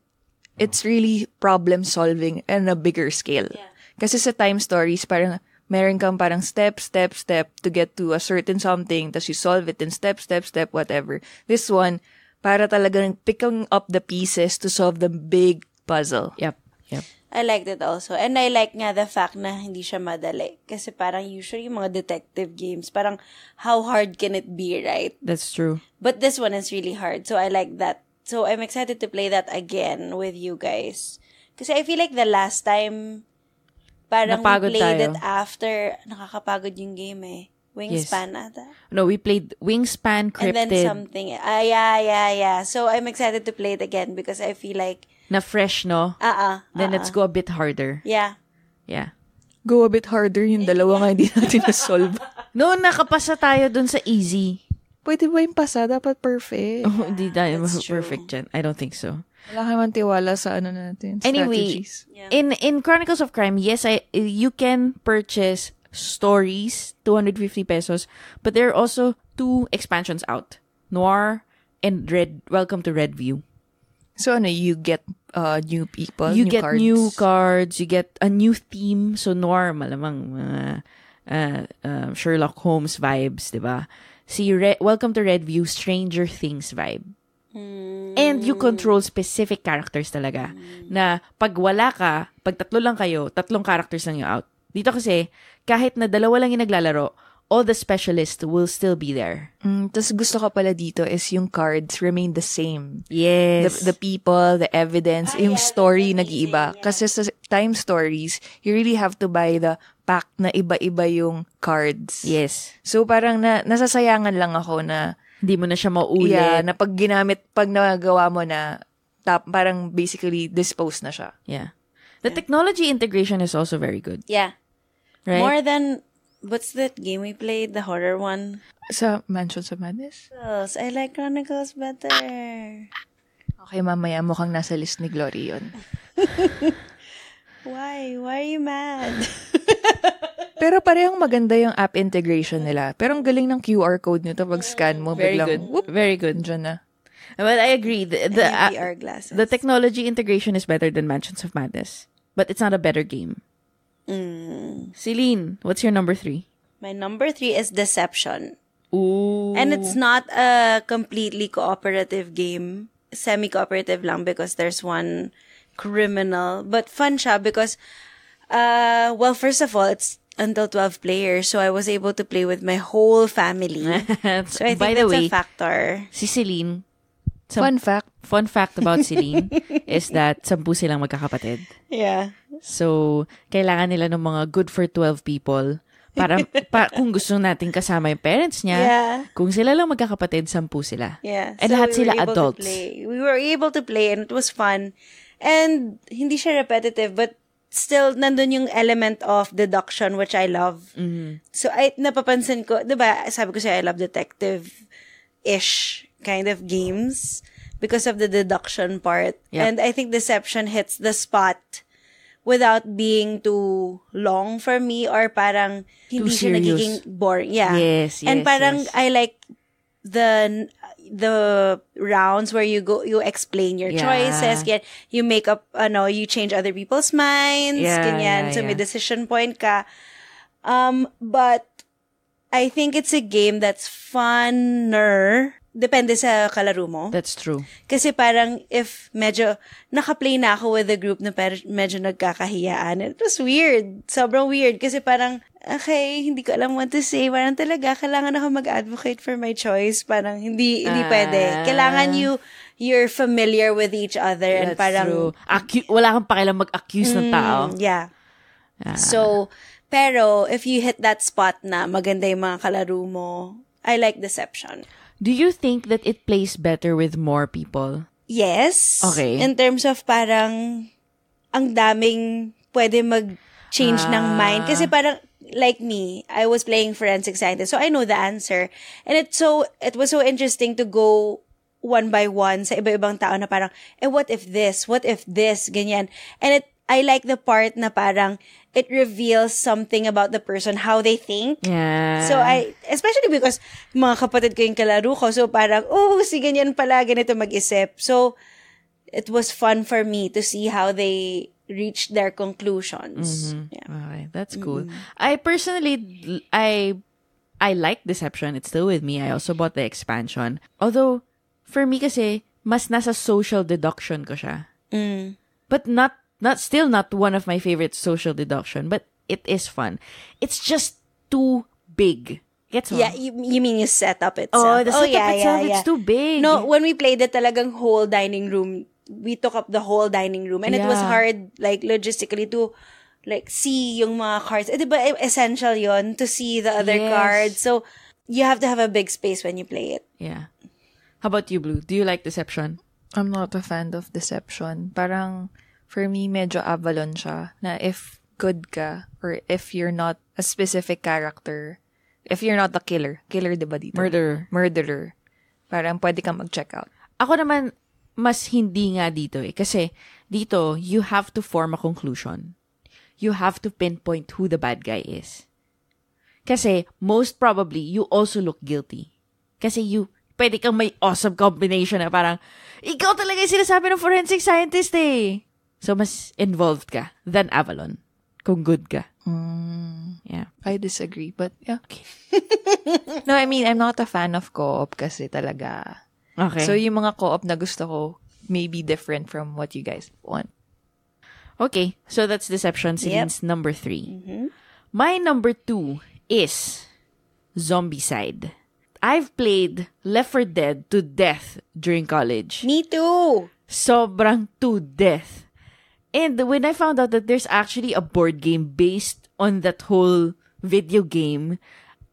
it's really problem solving on a bigger scale. Yeah. Kasi sa Time Stories, parang meron kang parang step to get to a certain something, tas you solve it in step, whatever. This one, para talagang picking up the pieces to solve the big puzzle. Yep. I liked it also. And I like nga the fact na hindi siya madali. Kasi parang usually yung mga detective games, parang how hard can it be, right? That's true. But this one is really hard. So I like that. So I'm excited to play that again with you guys. Kasi I feel like the last time, parang napagod we played tayo. it after, nakakapagod yung game eh. Wingspan ata. No, we played Wingspan, Cryptid. And then something. Yeah. So I'm excited to play it again because I feel like... Na fresh, no? Then let's go a bit harder. Yeah. Go a bit harder, yung dalawa nga hindi natin na-solve. No, nakapasa tayo dun sa easy. Pwede ba yung pasa? Dapat perfect. Hindi tayo That's perfect dyan. I don't think so. Wala ka man tiwala sa natin. Anyway, strategies. in Chronicles of Crime, yes, you can purchase stories, 250 pesos, but there are also 2 expansions out. Noir and Welcome to Redview. So you get new people, You new get cards. new cards, you get a new theme. So, Norm, malamang Sherlock Holmes vibes, diba? See, Welcome to Redview, Stranger Things vibe. And you control specific characters talaga. Na pag wala ka, pag tatlo lang kayo, tatlong characters lang yung out. Dito kasi, kahit na dalawa lang yung naglalaro, all the specialists will still be there. Tapos gusto ko pala dito is yung cards remain the same. Yes. The people, the evidence, yung story nag-iiba. Kasi sa time stories, you really have to buy the pack na iba-iba yung cards. Yes. So parang nasasayangan lang ako na Hindi mo na siya maulit. yeah, na pag ginamit, pag nagawa mo na parang basically dispose na siya. Yeah. The technology integration is also very good. Yeah. Right? More than, what's that game we played? The horror one? Sa Mansions of Madness? I like Chronicles better. Okay, mamaya mukhang nasa list ni Glory yun. Why? Why are you mad? Pero parehong maganda yung app integration nila. Pero ang galing ng QR code nito pag scan mo, Very biglang, good. whoop, Very good. dyan na. But I agree. The VR glasses. the technology integration is better than Mansions of Madness. But it's not a better game. Celine, what's your number 3? My number 3 is Deception. Ooh. And it's not a completely cooperative game. Semi-cooperative lang because there's one criminal. But fun siya because, well, first of all, it's until 12 players. So I was able to play with my whole family. So I think By the that's way, a factor. si Celine, Fun fact about Celine is that 10 silang magkakapatid. Yeah. So, kailangan nila ng mga good for 12 people para kung gusto natin kasama yung parents niya, Yeah. kung sila lang magkakapatid, 10 sila. Yeah. And So lahat we sila were able to adults. play. We were able to play and it was fun. And hindi siya repetitive but still nandun yung element of deduction which I love. So napapansin ko, 'di ba? Sabi ko siya I love detective-ish kind of games because of the deduction part. Yep. And I think Deception hits the spot without being too long for me or parang hindi siya serious. nagiging boring. Yeah. Yes, And yes, parang yes. I like the rounds where you explain your Yeah. choices, you make up, you change other people's minds, Yeah, ganyan. yeah, So may yeah. decision point ka. But I think it's a game that's funner. Depende sa kalaro mo. That's true. Kasi parang if medyo nakaplay na ako with a group na medyo nagkakahiyaan, it was weird. Sobrang weird. Kasi parang, okay, hindi ko alam what to say. Parang talaga, kailangan ako mag-advocate for my choice. Parang hindi pwede. Kailangan you're familiar with each other. And That's parang, true. Wala kang pakialam mag-accuse ng tao. yeah. So, pero if you hit that spot na maganda yung mga kalaro mo, I like Deception. Do you think that it plays better with more people? Yes. Okay. In terms of parang ang daming pwede mag-change ng mind. Kasi parang, like me, I was playing forensic scientist, so I know the answer. And it was so interesting to go one by one sa iba-ibang tao na parang, what if this? What if this? Ganyan. And I like the part na parang it reveals something about the person, how they think. Yeah. So especially because mga kapatid ko yung kalaro ko, so parang, si ganyan pala, ganito mag-isip. So, it was fun for me to see how they reached their conclusions. Yeah. Okay, that's cool. I personally, I like Deception. It's still with me. I also bought the expansion. Although, for me kasi, mas nasa social deduction ko siya. But still not one of my favorite social deduction, but it is fun. It's just too big. Gets mo? Yeah, you mean you set up itself? Oh, the setup yeah, itself, yeah. it's too big. No, when we played it talagang whole dining room, we took up the whole dining room and it was Yeah. hard, like, logistically to, like, see yung mga cards. Diba essential yon to see the other Yes. cards. So, you have to have a big space when you play it. Yeah. How about you, Blue? Do you like Deception? I'm not a fan of Deception. Parang, for me, medyo Avalon siya. Na if good ka, or if you're not a specific character, if you're not the killer, diba dito? Murderer. Parang pwede kang mag-check out. Ako naman, mas hindi nga dito eh. Kasi, dito, you have to form a conclusion. You have to pinpoint who the bad guy is. Kasi, most probably, you also look guilty. Kasi pwede kang may awesome combination na parang, ikaw talaga yung sinasabi ng forensic scientist eh. So, mas involved ka than Avalon. Kung good ka. Yeah. I disagree, but yeah. Okay. No, I mean, I'm not a fan of co-op kasi talaga. Okay. So, yung mga co-op na gusto ko may be different from what you guys want. Okay. So, that's Deception. Celine's number 3. My number 2 is Zombicide. I've played Left 4 Dead to death during college. Me too! Sobrang to death. And when I found out that there's actually a board game based on that whole video game,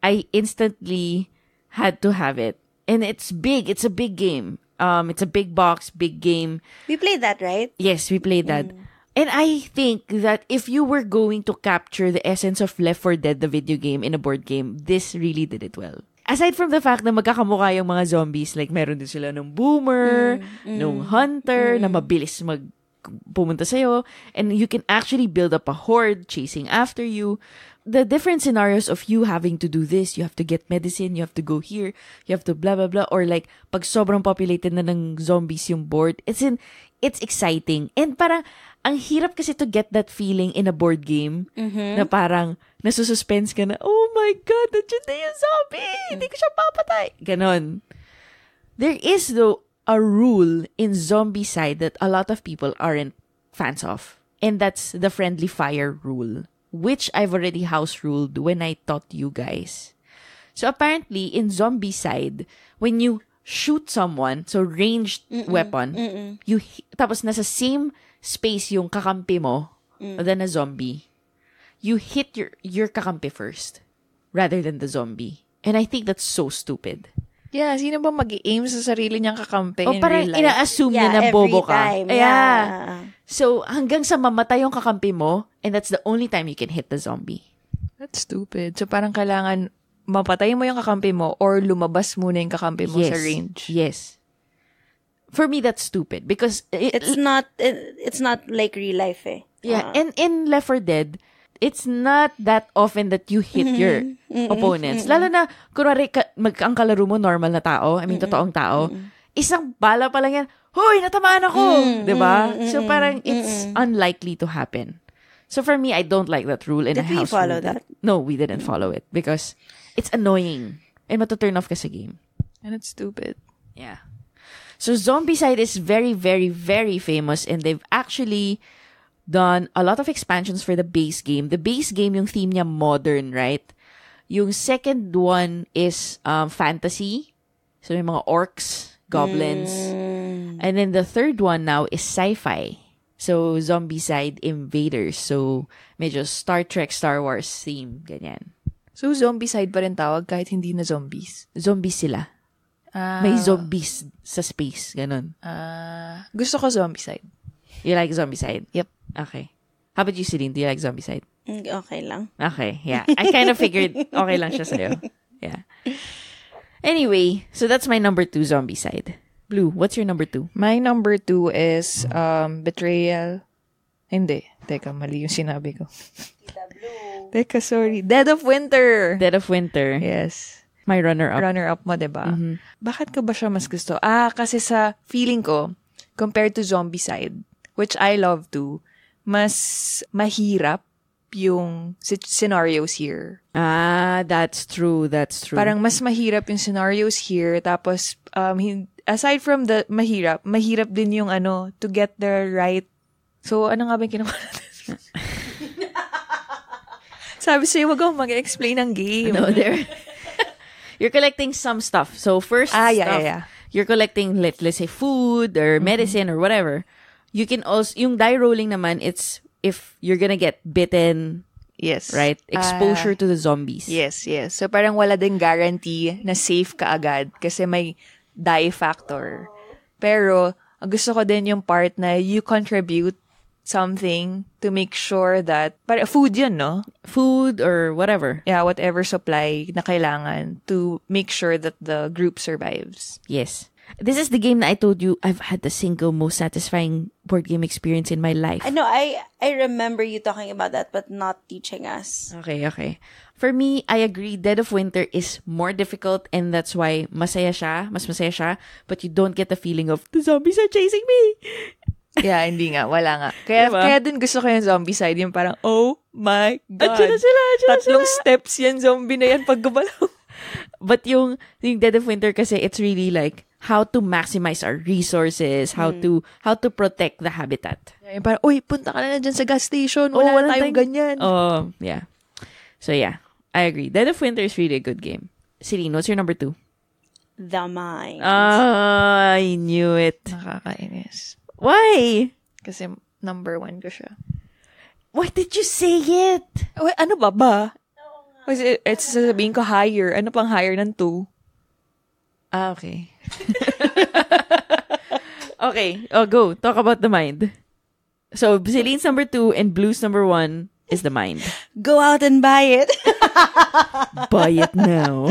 I instantly had to have it. And it's big. It's a big game. It's a big box, big game. We played that, right? Yes, we played that. And I think that if you were going to capture the essence of Left 4 Dead, the video game, in a board game, this really did it well. Aside from the fact na magkakamukha yung mga zombies, like meron din sila ng boomer, ng hunter, na mabilis pumunta sa'yo, and you can actually build up a horde chasing after you. The different scenarios of you having to do this, you have to get medicine, you have to go here, you have to blah, blah, blah, or like, pag sobrang populated na ng zombies yung board, it's exciting. And parang, ang hirap kasi to get that feeling in a board game, na parang, nasususpense ka na, oh my God, nandiyan na yung zombie! Hindi ko siya papatay! Ganon. There is, though, a rule in Zombicide that a lot of people aren't fans of. And that's the friendly fire rule, which I've already house ruled when I taught you guys. So apparently, in Zombicide, when you shoot someone, so ranged weapon, you tapos nasa same space yung kakampi mo, than a zombie, you hit your kakampi first, rather than the zombie. And I think that's so stupid. Yeah, sino ba mag-i-aim sa sarili niyang kakampi in parang real life? ina-assume niya na bobo ka. Time. Yeah. So, hanggang sa mamatay yung kakampi mo, and that's the only time you can hit the zombie. That's stupid. So, parang kailangan mapatay mo yung kakampi mo or lumabas muna yung kakampi mo sa range. Yes. For me, that's stupid because it's not like real life eh. Yeah, and in Left 4 Dead, it's not that often that you hit your opponents. Lalo na, kunwari, ang kalaro mo, normal na tao, I mean, totoong tao, isang bala pa lang yan, hoy, natamaan ako! Diba? So parang, it's unlikely to happen. So for me, I don't like that rule. Did we follow that? No, we didn't follow it because it's annoying. And matuturn off ka sa game. And it's stupid. Yeah. So Zombicide is very, very, very famous and they've actually done a lot of expansions for the base game. The base game, yung theme niya modern, right? Yung second one is fantasy. So yung mga orcs, goblins. And then the third one now is sci-fi. So Zombicide Invaders. So medyo Star Trek, Star Wars theme, ganyan. So Zombicide pa rin tawag kahit hindi na zombies? Zombies sila. May zombies sa space, ganon. Gusto ko Zombicide. You like Zombicide? Yep. Okay. How about you, Celine? Do you like Zombicide? Okay lang. Okay, yeah. I kind of figured okay lang siya sa'yo. Yeah. Anyway, so that's my number 2, Zombicide. Blue, what's your number 2? My number 2 is Betrayal. Hindi. Teka, mali yung sinabi ko. Teka, sorry. Dead of Winter. Dead of Winter. Yes. My runner-up. Runner-up mo, diba? Bakit ko ba siya mas gusto? Kasi sa feeling ko, compared to Zombicide, which I love too, mas mahirap yung scenarios here. That's true. That's true. Parang mas mahirap yung scenarios here. Tapos, aside from the mahirap din yung to get the right. So, ano nga ba yung kinuha natin? Sabi sa'yo, wag akong mag-explain ng game. No, there. You're collecting some stuff. So, first stuff, yeah. You're collecting, let's say, food or medicine or whatever. You can also, yung die rolling naman, it's if you're gonna get bitten. Yes. Right? Exposure to the zombies. Yes. So, parang wala din guarantee na safe ka agad kasi may die factor. Pero, ang gusto ko din yung part na you contribute something to make sure that, food yun, no? Food or whatever. Yeah, whatever supply na kailangan to make sure that the group survives. Yes. This is the game that I told you I've had the single most satisfying board game experience in my life. I know, I remember you talking about that, but not teaching us. Okay. For me, I agree, Dead of Winter is more difficult and that's why mas masaya siya, but you don't get the feeling of, the zombies are chasing me. Yeah, hindi nga. Wala nga. Kaya din gusto ko yung zombie side. Yung parang, oh my God. Andiyan na sila. Tatlong steps yan, zombie na yan pag gumalaw. But yung Dead of Winter kasi, it's really like, how to maximize our resources, how to protect the habitat. Yung parang, uy, punta ka na dyan sa gas station. Wala na tayong ganyan. Oh, yeah. So yeah, I agree. Dead of Winter is really a good game. Celine, what's your number 2? The Mind. I knew it. Nakakainis. Why? Kasi number 1 ko siya. Why did you say it? Uy, ano ba? Kasi it's sasabihin ko higher. Ano pang higher ng 2? Okay. Okay. Oh, go. Talk about The Mind. So, Celine's number 2 and Blue's number 1 is The Mind. Go out and buy it. Buy it now.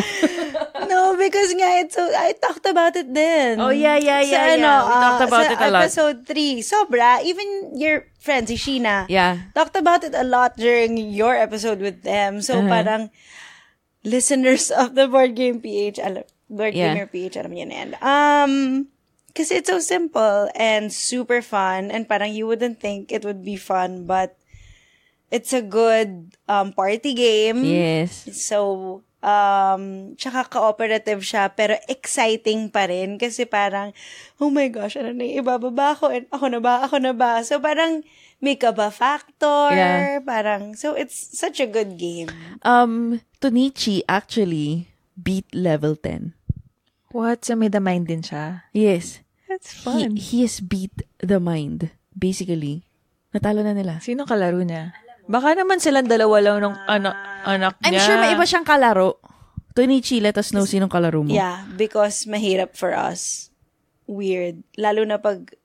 No, because nga, I talked about it then. Oh, yeah. We talked about it a lot. Episode 3. Sobra. Even your friend, si Sheena, Yeah. talked about it a lot during your episode with them. So, parang, listeners of the Board Game PH, Boardgamer PH, alam niyo na yan. Kasi it's so simple and super fun, and parang you wouldn't think it would be fun, but it's a good party game. Yes. So, tsaka cooperative siya, pero exciting pa rin kasi parang, oh my gosh, ano na yung ibababa ko? And ako na ba? So, parang may kaba factor. Yeah. Parang, so it's such a good game. Tonichi actually beat level 10. What? So may The Mind din siya? Yes. That's fun. He has beat The Mind, basically. Natalo na nila. Sino kalaro niya? Baka naman silang dalawa lang ng anak niya. I'm sure may iba siyang kalaro. Tonichi, let us know sinong kalaro mo. Yeah, because mahirap for us. Weird. Lalo na pag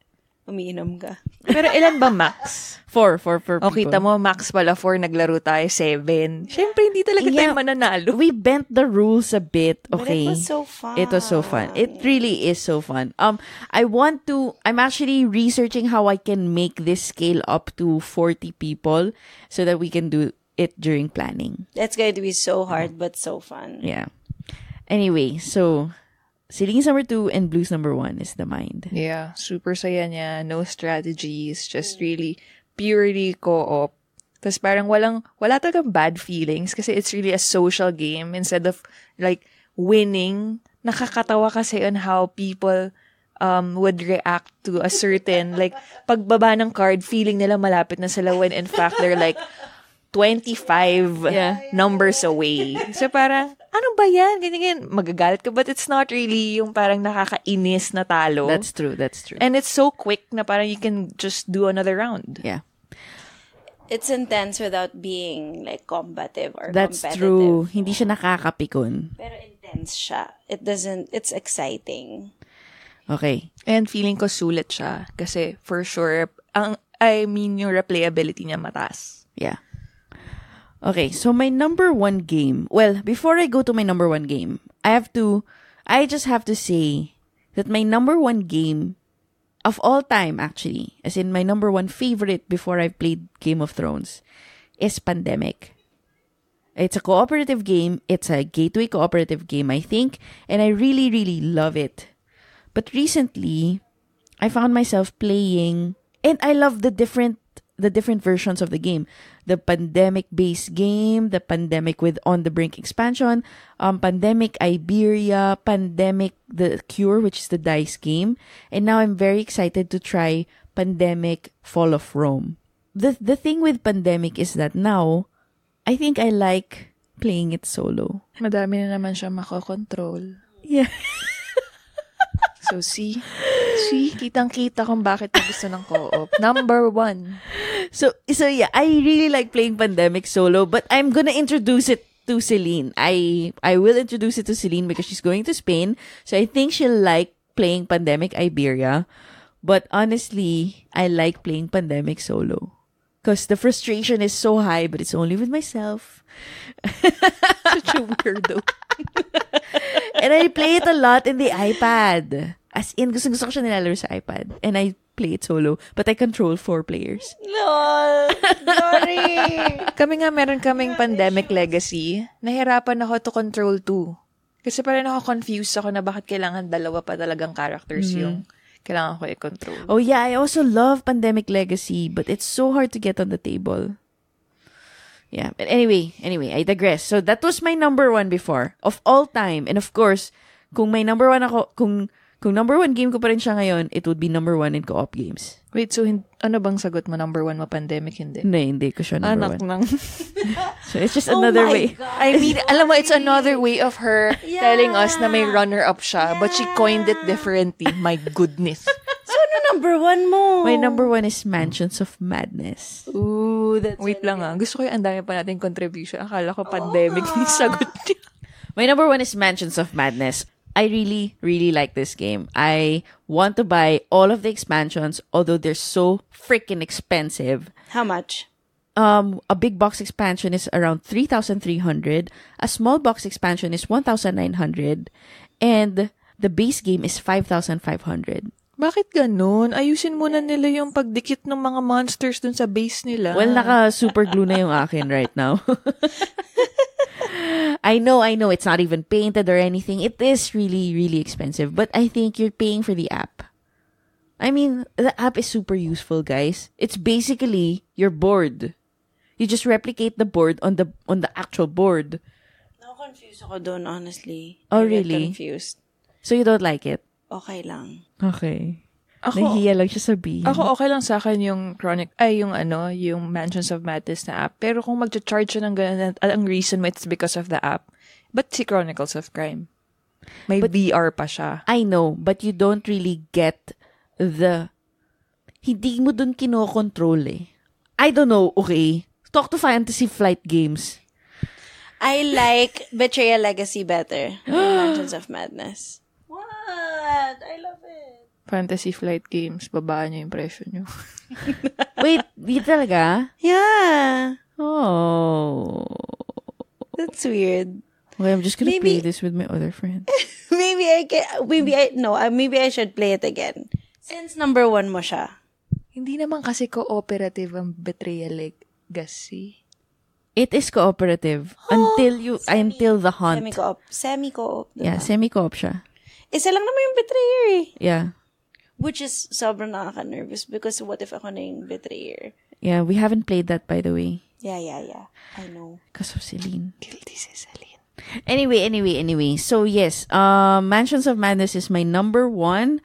umiinom ka. Pero ilan ba max? 4 people. O, kita mo, max pala 4, naglaro tayo 7. Syempre, hindi talaga tayo mananalo. We bent the rules a bit, okay? But it was so fun. It was so fun. It really is so fun. I'm actually researching how I can make this scale up to 40 people so that we can do it during planning. That's going to be so hard, but so fun. Yeah. Anyway, so Celine's number 2 and Blue's number 1 is The Mind. Yeah, super saya niya. No strategies. Just really purely co-op. Tapos parang wala talagang bad feelings kasi it's really a social game instead of like winning. Nakakatawa kasi on how people would react to a certain like pagbaba ng card, feeling nila malapit na sila when in fact they're like 25 numbers away. So parang, ano ba yan? Ganyan, magagalit ka. But it's not really yung parang nakakainis na talo. That's true. And it's so quick na parang you can just do another round. Yeah. It's intense without being like combative or That's competitive. true. Hindi siya nakakapikon. Pero intense siya. It's exciting. Okay. And feeling ko sulit siya. Kasi for sure, yung replayability niya mataas. Yeah. Okay, so my number 1 game. Well, before I go to my number 1 game, I just have to say that my number 1 game of all time, actually, as in my number 1 favorite before I played Game of Thrones, is Pandemic. It's a cooperative game. It's a gateway cooperative game, I think, and I really, really love it. But recently, I found myself playing, and I love the different versions of the game. The pandemic-based game, the pandemic with On the Brink expansion, Pandemic Iberia, Pandemic The Cure, which is the dice game, and now I'm very excited to try Pandemic Fall of Rome. The thing with Pandemic is that now, I think I like playing it solo. Madami na naman siya makokontrol. Yeah. So, see, kitang-kita kung bakit mo gusto ng co-op. Number 1. So yeah, I really like playing Pandemic solo, but I'm gonna introduce it to Celine. I will introduce it to Celine because she's going to Spain, so I think she'll like playing Pandemic Iberia. But honestly, I like playing Pandemic solo because the frustration is so high, but it's only with myself. Such a weirdo. And I play it a lot in the iPad. As in, gusto ko siya nilalaro sa iPad. And I play it solo. But I control 4 players. Lol! Sorry! Kami nga, meron kaming Pandemic Legacy. Nahirapan ako to control 2. Kasi parang confused ako na bakit kailangan dalawa pa talagang characters yung kailangan ko i-control. Oh yeah, I also love Pandemic Legacy. But it's so hard to get on the table. Yeah, but anyway, I digress. So that was my number 1 before. Of all time. And of course, kung may number 1 ako, kung number 1 game ko pa rin siya ngayon, it would be number 1 in co-op games. Wait, so ano bang sagot mo? Number 1 mo, Pandemic? Hindi. Hindi ko siya number 1. Anak ng... So it's just another way. God. I mean, alam mo, it's another way of her telling us na may runner-up siya, but she coined it differently. My goodness. So, ano number 1 mo? My number 1 is Mansions of Madness. Ooh, that's Wait lang Gusto ko yung ang dami pa nating contribution. Akala ko Pandemic yung sagot niya. My number 1 is Mansions of Madness. I really, really like this game. I want to buy all of the expansions, although they're so freaking expensive. How much? A big box expansion is around 3,300. A small box expansion is 1,900. And the base game is 5,500. Bakit ganun? Ayusin muna nila yung pagdikit ng mga monsters dun sa base nila. Well, naka-super glue na yung akin right now. I know, it's not even painted or anything. It is really, really expensive. But I think you're paying for the app. I mean, the app is super useful, guys. It's basically your board. You just replicate the board on the actual board. Confused ako doon, honestly. Oh, I get really? confused. So you don't like it? Okay lang. Okay. Ako, nahihiya lang siya sabihin. Ako okay lang sa akin yung yung Mansions of Madness na app. Pero kung mag-charge siya ng ganun, ang reason mo it's because of the app. But si Chronicles of Crime. May VR pa siya. I know, but you don't really get hindi mo dun kinokontrol eh. I don't know, okay. Talk to Fantasy Flight Games. I like Betrayal Legacy better than Mansions of Madness. What? I love it. Fantasy Flight Games, babaan niyo yung presyo niyo. Wait, di talaga? Yeah. Oh. That's weird. Okay, I'm just gonna play this with my other friends. Maybe I should play it again. Since number 1 mo siya. Hindi naman kasi cooperative ang Betrayal Legacy. It is cooperative until the hunt. Semi-co-op. Diba? Yeah, semi-co-op siya. Isa lang naman yung betrayer eh. Yeah. Which is sobrang nakaka-nervous because what if ako na yung betrayer? Yeah, we haven't played that, by the way. Yeah. I know. Because of Celine. Guilty si Celine. Anyway. So yes, Mansions of Madness is my number 1.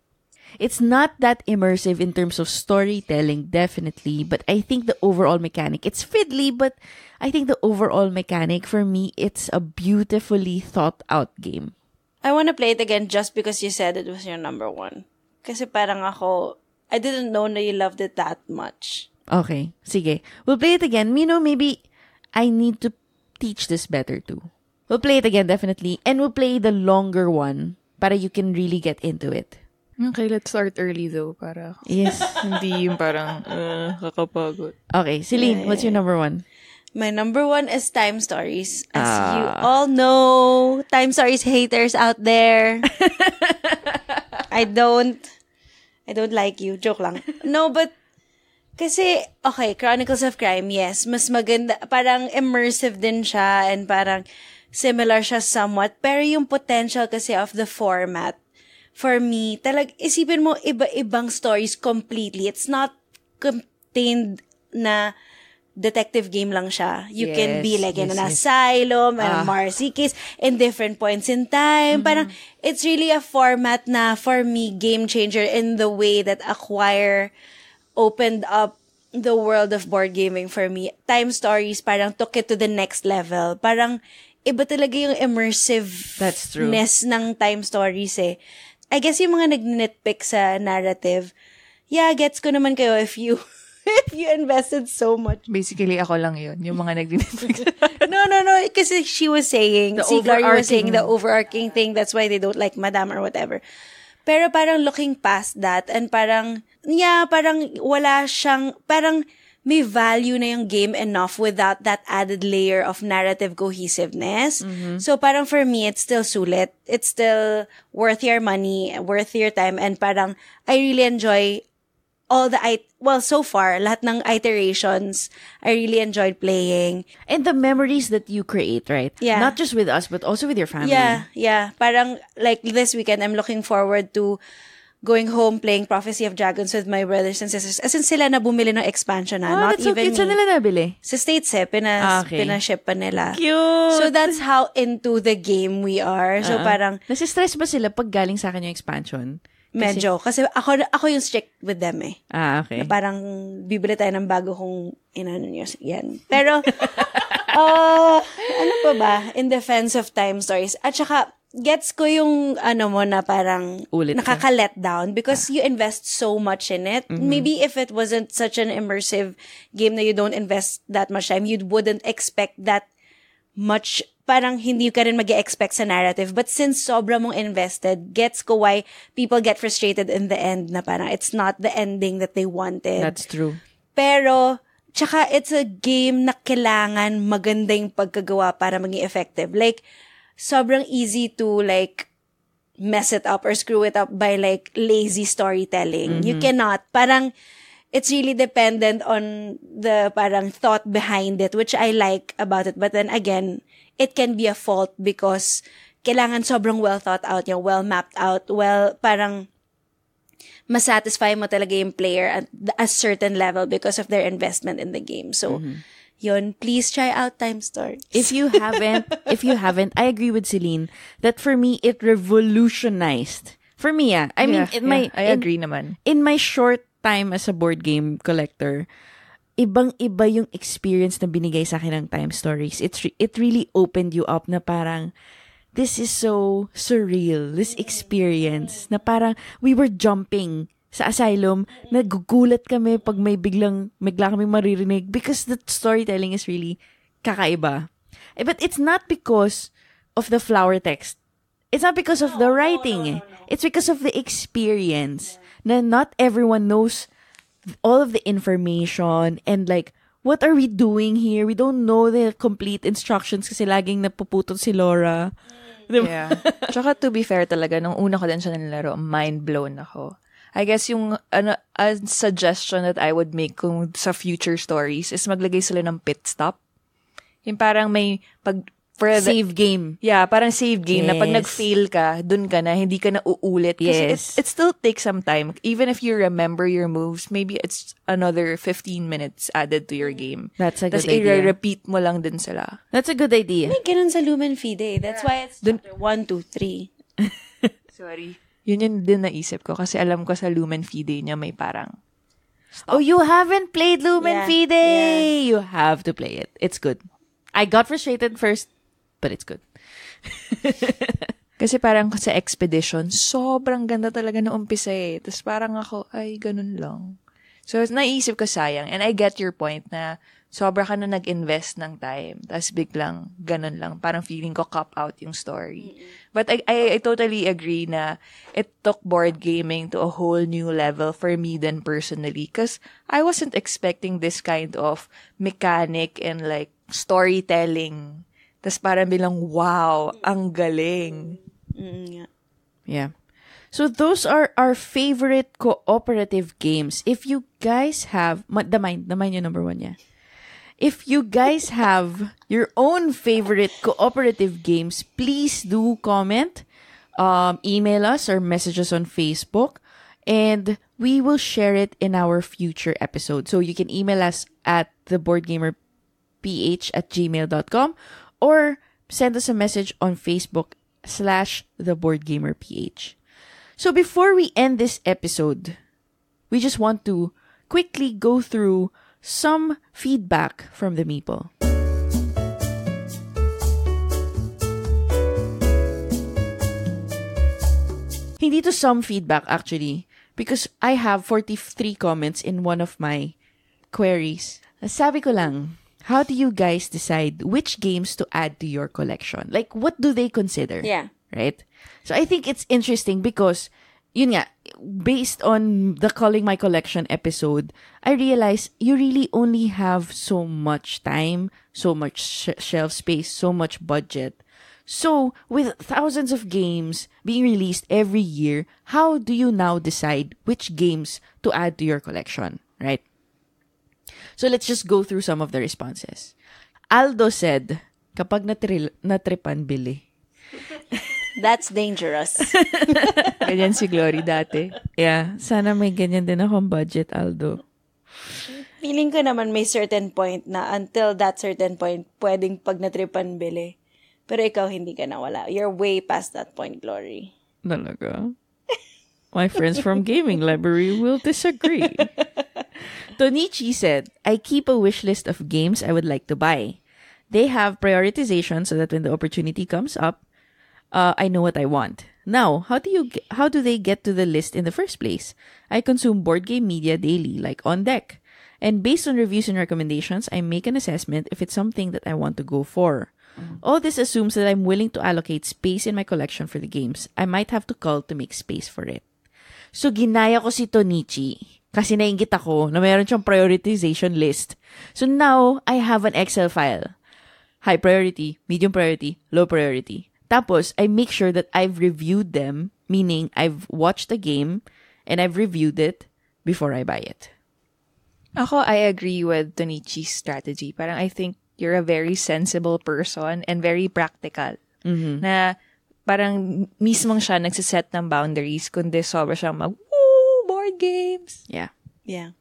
It's not that immersive in terms of storytelling, definitely. But I think the overall mechanic, it's fiddly, but I think the overall mechanic, for me, it's a beautifully thought out game. I want to play it again just because you said it was your number 1. Kasi parang ako, I didn't know na you loved it that much. Okay, sige. We'll play it again. Maybe I need to teach this better too. We'll play it again, definitely. And we'll play the longer one para you can really get into it. Okay, let's start early though para Yes. hindi yung parang kakapagod. Okay, Celine, what's your number 1? My number 1 is Time Stories. As you all know, Time Stories haters out there. I don't like you. Joke lang. No, but kasi, okay, Chronicles of Crime, yes, mas maganda, parang immersive din siya and parang similar siya somewhat. Pero yung potential kasi of the format, for me, isipin mo, iba-ibang stories completely. It's not contained na detective game lang siya. You can be like in an asylum, and a Marcy case, in different points in time. Parang, it's really a format na, for me, game changer in the way that Acquire opened up the world of board gaming for me. Time Stories parang took it to the next level. Parang, iba talaga yung immersiveness ng Time Stories eh. I guess yung mga nag-nitpick sa narrative, yeah, gets ko naman kayo if you invested so much. Basically, ako lang yun. Yung mga nag-nitpick. No. Kasi she was saying, Gloria was saying the overarching thing, that's why they don't like Madame or whatever. Pero parang looking past that, and parang, yeah, parang wala siyang, parang may value na yung game enough without that added layer of narrative cohesiveness. So parang for me, it's still sulit. It's still worth your money, worth your time, and parang I really enjoy all the so far, lahat ng iterations, I really enjoyed playing. And the memories that you create, right? Yeah. Not just with us, but also with your family. Yeah. Parang like this weekend, I'm looking forward to going home playing Prophecy of Dragons with my brothers and sisters. As in sila na bumili ng expansion na. Not that's so even cute. Saan nila nabili? Sa States pinaship pa nila. Cute! So that's how into the game we are. So parang nasistress ba sila pag galing sa akin yung expansion? medyo. Kasi ako yung strict with them eh. Okay. Na parang bibili tayo ng bago kung inano nyo yan. Pero, ano pa ba? In defense of time stories. At saka, gets ko yung mo na parang nakaka-let down because you invest so much in it. Mm-hmm. Maybe if it wasn't such an immersive game na you don't invest that much time, you wouldn't expect that much. Parang hindi ka rin mag-expect sa narrative. But since sobra mong invested, gets ko why people get frustrated in the end na parang it's not the ending that they wanted. That's true. Pero, tsaka it's a game na kailangan maganda yung pagkagawa para maging effective. Like, sobrang easy to like mess it up or screw it up by like lazy storytelling. Mm-hmm. You cannot. Parang it's really dependent on the parang thought behind it, which I like about it. But then again, it can be a fault because kailangan sobrang well thought out yung well mapped out, parang masatisfy mo talaga yung player at a certain level because of their investment in the game. So, yun, please try out Time Stories. If you haven't, I agree with Celine that for me, it revolutionized. For me, I mean, I agree naman. In my short time as a board game collector, ibang-iba yung experience na binigay sa akin ng Time Stories. It really opened you up na parang, this is so surreal, this experience, na parang we were jumping sa asylum, nagugulat kami pag bigla kami maririnig because the storytelling is really kakaiba. But it's not because of the flower text. It's not because of the writing. No. It's because of the experience. Na not everyone knows all of the information and like, what are we doing here? We don't know the complete instructions kasi laging napuputol si Laura. Yeah. Tsaka to be fair talaga, nung una ko din siya nilaro, mind blown ako. I guess yung a suggestion that I would make kung sa future stories is maglagay sila ng pit stop. Yung parang may save game. Yeah, parang save game na pag nag-fail ka, dun ka na, hindi ka na uulit. Kasi it still takes some time. Even if you remember your moves, maybe it's another 15 minutes added to your game. That's a good idea. Tapos i-repeat mo lang din sila. That's a good idea. May ganun sa Lumen Fide. That's why it's chapter 1, 2, 3. Sorry. Yun din naisip ko kasi alam ko sa Lumen Fide niya may parang stop. Oh, you haven't played Lumen Fide? Yeah. You have to play it. It's good. I got frustrated first, but it's good. Kasi parang sa expedition, sobrang ganda talaga na umpisa eh. Tapos parang ako, ay, ganun lang. So, naisip ko sayang. And I get your point na sobra ka na nag-invest ng time. Tapos biglang ganun lang. Parang feeling ko cop out yung story. But I totally agree na it took board gaming to a whole new level for me then personally. Because I wasn't expecting this kind of mechanic and like storytelling. Tapos parang bilang, wow, ang galing. Yeah. So those are our favorite cooperative games. If you guys have, the mine yung number 1 niya. If you guys have your own favorite cooperative games, please do comment, email us or message us on Facebook, and we will share it in our future episode. So you can email us at theboardgamerph@gmail.com or send us a message on Facebook /theboardgamerph. So before we end this episode, we just want to quickly go through some feedback from the meeple. Hindi to some feedback actually, because I have 43 comments in one of my queries. Sabi ko lang, how do you guys decide which games to add to your collection? Like, what do they consider? Yeah. Right? So I think it's interesting because yun nga, based on the Calling My Collection episode, I realized you really only have so much time, so much shelf space, so much budget. So, with thousands of games being released every year, how do you now decide which games to add to your collection, right? So, let's just go through some of the responses. Aldo said, kapag natripan, bili. That's dangerous. Ganyan si Glory dati. Yeah, sana may ganyan din akong budget, Aldo. Feeling ko naman may certain point na until that certain point, pwedeng pag natripan bili. Pero ikaw hindi ka na wala. You're way past that point, Glory. Talaga? My friends from Gaming Library will disagree. Tonichi said, I keep a wish list of games I would like to buy. They have prioritization so that when the opportunity comes up, I know what I want. Now, how do they get to the list in the first place? I consume board game media daily, like On Deck. And based on reviews and recommendations, I make an assessment if it's something that I want to go for. All this assumes that I'm willing to allocate space in my collection for the games I might have to cull to make space for it. So, ginaya ko si Tonichi kasi nainggit ako na mayroon siyang prioritization list. So, now, I have an Excel file. High priority, medium priority, low priority. Tapos, I make sure that I've reviewed them, meaning I've watched the game and I've reviewed it before I buy it. Ako, I agree with Tonichi's strategy. Parang I think you're a very sensible person and very practical. Mm-hmm. Na parang mismong siya nagsiset ng boundaries kundi sobra siyang woo, board games. Yeah. Yeah.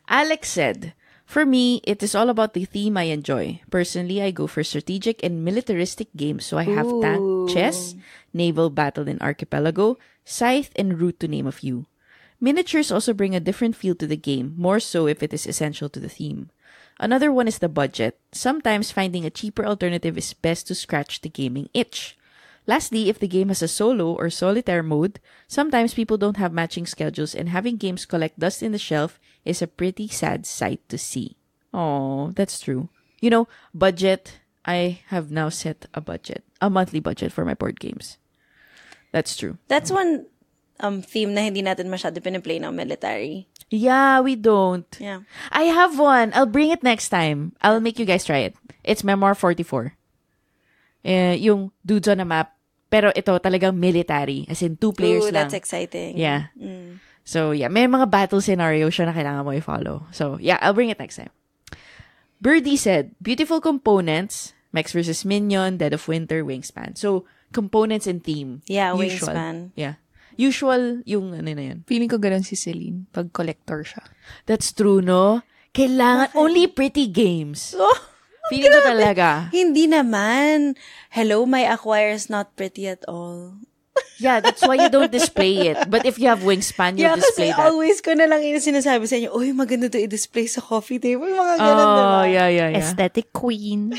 Alex said, for me, it is all about the theme I enjoy. Personally, I go for strategic and militaristic games. So I have tank, chess, naval battle and archipelago, scythe, and root to name a few. Miniatures also bring a different feel to the game, more so if it is essential to the theme. Another one is the budget. Sometimes finding a cheaper alternative is best to scratch the gaming itch. Lastly, if the game has a solo or solitaire mode, sometimes people don't have matching schedules and having games collect dust in the shelf is a pretty sad sight to see. Oh, that's true. You know, budget. I have now set a monthly budget for my board games. That's true. That's one theme na hindi natin masyado piniplay ng military. Yeah, we don't. Yeah. I have one. I'll bring it next time. I'll make you guys try it. It's Memoir 44. Yung dudes on a map. Pero ito talagang military. As in, 2 players lang. That's exciting. Yeah. So, yeah. May mga battle scenario siya na kailangan mo i-follow. So, yeah. I'll bring it next time. Birdie said, beautiful components. Mechs vs. Minion, Dead of Winter, Wingspan. So, components and theme. Yeah, Usual. Wingspan. Yeah. Usual yung ano na yun. Feeling ko ganun si Celine pag collector siya. That's true, no? Kailangan only pretty games. Oh, Feeling ko talaga. hindi naman. Hello, my Acquire is not pretty at all. Yeah, that's why you don't display it. But if you have Wingspan, you'll display kasi that. always ko na lang sinasabi sa inyo, uy, maganda to i-display sa coffee table. Mga ganun, diba? Oh, yeah. Aesthetic queen.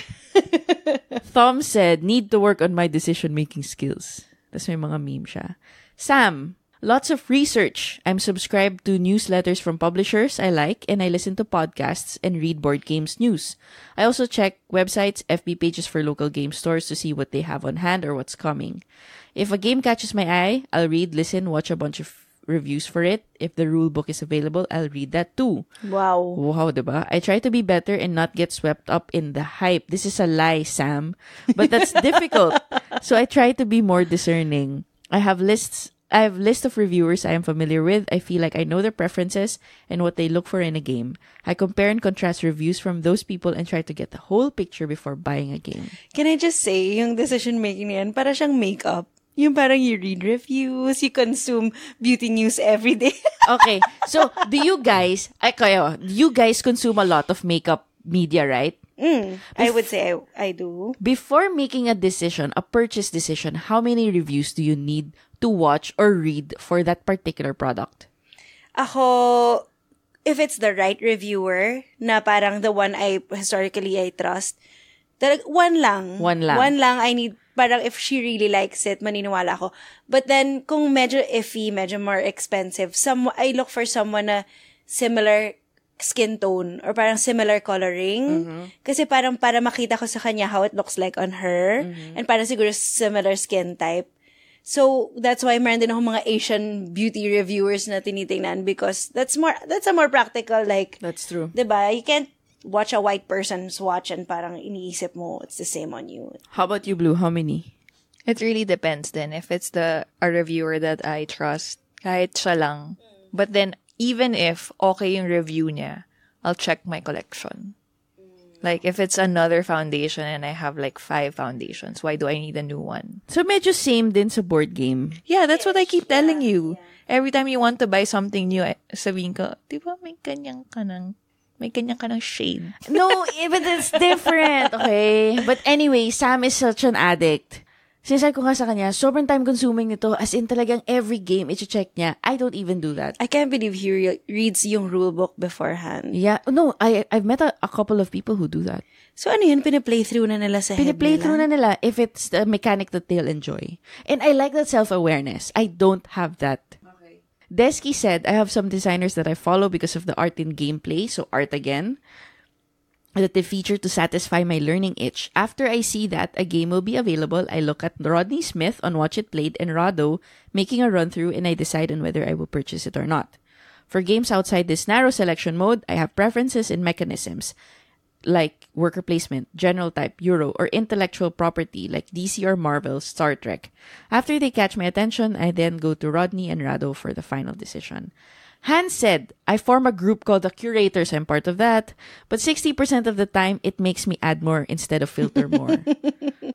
Tom said, need to work on my decision-making skills. Tapos may mga meme siya. Sam, lots of research. I'm subscribed to newsletters from publishers I like, and I listen to podcasts and read board games news. I also check websites, FB pages for local game stores to see what they have on hand or what's coming. If a game catches my eye, I'll read, listen, watch a bunch of reviews for it. If the rule book is available, I'll read that too. Wow, diba? I try to be better and not get swept up in the hype. This is a lie, Sam. But that's difficult. So I try to be more discerning. I have list of reviewers I am familiar with. I feel like I know their preferences and what they look for in a game. I compare and contrast reviews from those people and try to get the whole picture before buying a game. Can I just say, yung decision making niyan, para siyang makeup. Yung parang you read reviews, you consume beauty news every day. Okay, so do you guys consume a lot of makeup media, right? I would say I do. Before making a decision, a purchase decision, how many reviews do you need to watch or read for that particular product? Ako, if it's the right reviewer, na parang the one I trust, one lang. One lang. I need, parang if she really likes it, maniniwala ako. But then, kung medyo iffy, medyo more expensive, I look for someone na similar skin tone or parang similar coloring. Kasi parang para makita ko sa kanya how it looks like on her. And parang siguro similar skin type. So, that's why meron din ako mga Asian beauty reviewers na tinitingnan because that's a more practical, like, That's true. diba? You can't watch a white person's watch and parang iniisip mo it's the same on you. How about you, Blue? How many? It really depends then. If it's a reviewer that I trust, kahit siya lang. But then, even if okay yung review niya, I'll check my collection. Like, if it's another foundation and I have like 5 foundations, why do I need a new one? So, medyo same din sa board game. Yeah, that's what I keep telling you. Every time you want to buy something new, sabihin ko, di ba may kanyang ka ng shade? No, but it's different, okay? But anyway, Sam is such an addict. Sinasabi ko nga sa kanya, sobrang time-consuming nito. As in, talagang every game, i-check niya. I don't even do that. I can't believe he reads yung rulebook beforehand. Yeah. No, I've met a couple of people who do that. So, ano yun? Pina-playthrough na nila sa head Pina-playthrough nila? na nila if it's the mechanic that they'll enjoy. And I like that self-awareness. I don't have that. Okay. Desky said, I have some designers that I follow because of the art in gameplay, so art again, that they feature to satisfy my learning itch. After I see that a game will be available, I look at Rodney Smith on Watch It Played and Rado making a run-through, and I decide on whether I will purchase it or not. For games outside this narrow selection mode, I have preferences and mechanisms, like worker placement, general type, Euro, or intellectual property like DC or Marvel, Star Trek. After they catch my attention, I then go to Rodney and Rado for the final decision. Hans said, I form a group called the Curators. I'm part of that. But 60% of the time, it makes me add more instead of filter more.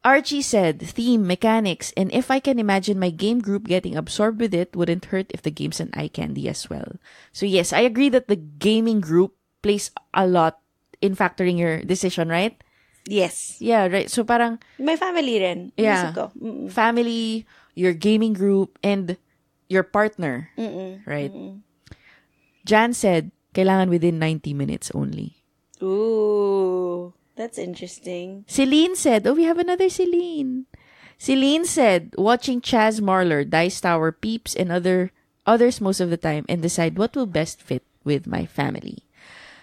Archie said, theme, mechanics, and if I can imagine my game group getting absorbed with it, wouldn't hurt if the game's an eye candy as well. So yes, I agree that the gaming group plays a lot in factoring your decision, right? Yes. Yeah, right. So parang, My family rin. yeah, Isip ko. Mm-mm. family, your gaming group, and your partner, right? Jan said, kailangan within 90 minutes only. Ooh, that's interesting. Celine said, oh, we have another Celine. Celine said, watching Chaz Marler, Dice Tower, Peeps, and others most of the time and decide what will best fit with my family.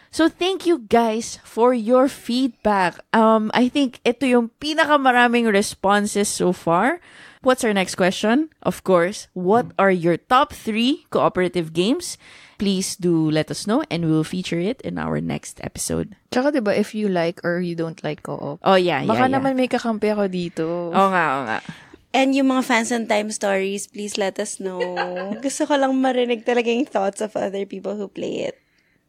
So thank you guys for your feedback. I think ito yung pinakamaraming responses so far. What's our next question? Of course, what are your top 3 cooperative games? Please do let us know and we'll feature it in our next episode. Tsaka diba, if you like or you don't like co-op, Oh yeah, baka yeah. naman may kakampi ako dito. Oo nga. And yung mga fans and time stories, please let us know. Gusto ko lang marinig talaga yung thoughts of other people who play it.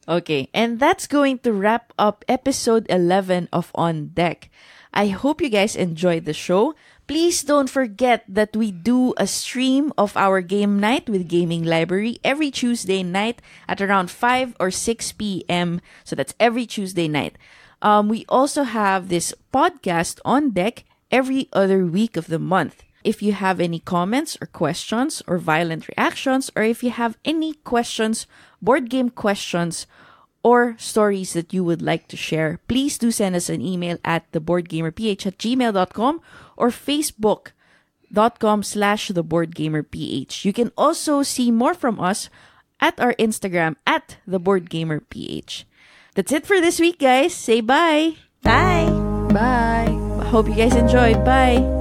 Okay, and that's going to wrap up episode 11 of On Deck. I hope you guys enjoyed the show. Please don't forget that we do a stream of our game night with Gaming Library every Tuesday night at around 5 or 6 p.m. So that's every Tuesday night. We also have this podcast On Deck every other week of the month. If you have any comments or questions or violent reactions, or if you have any questions, board game questions, or stories that you would like to share, please do send us an email at theboardgamerph@gmail.com or facebook.com/theboardgamerph. You can also see more from us at our Instagram at theboardgamerph. That's it for this week, guys. Say bye. Bye! Bye! Hope you guys enjoyed. Bye.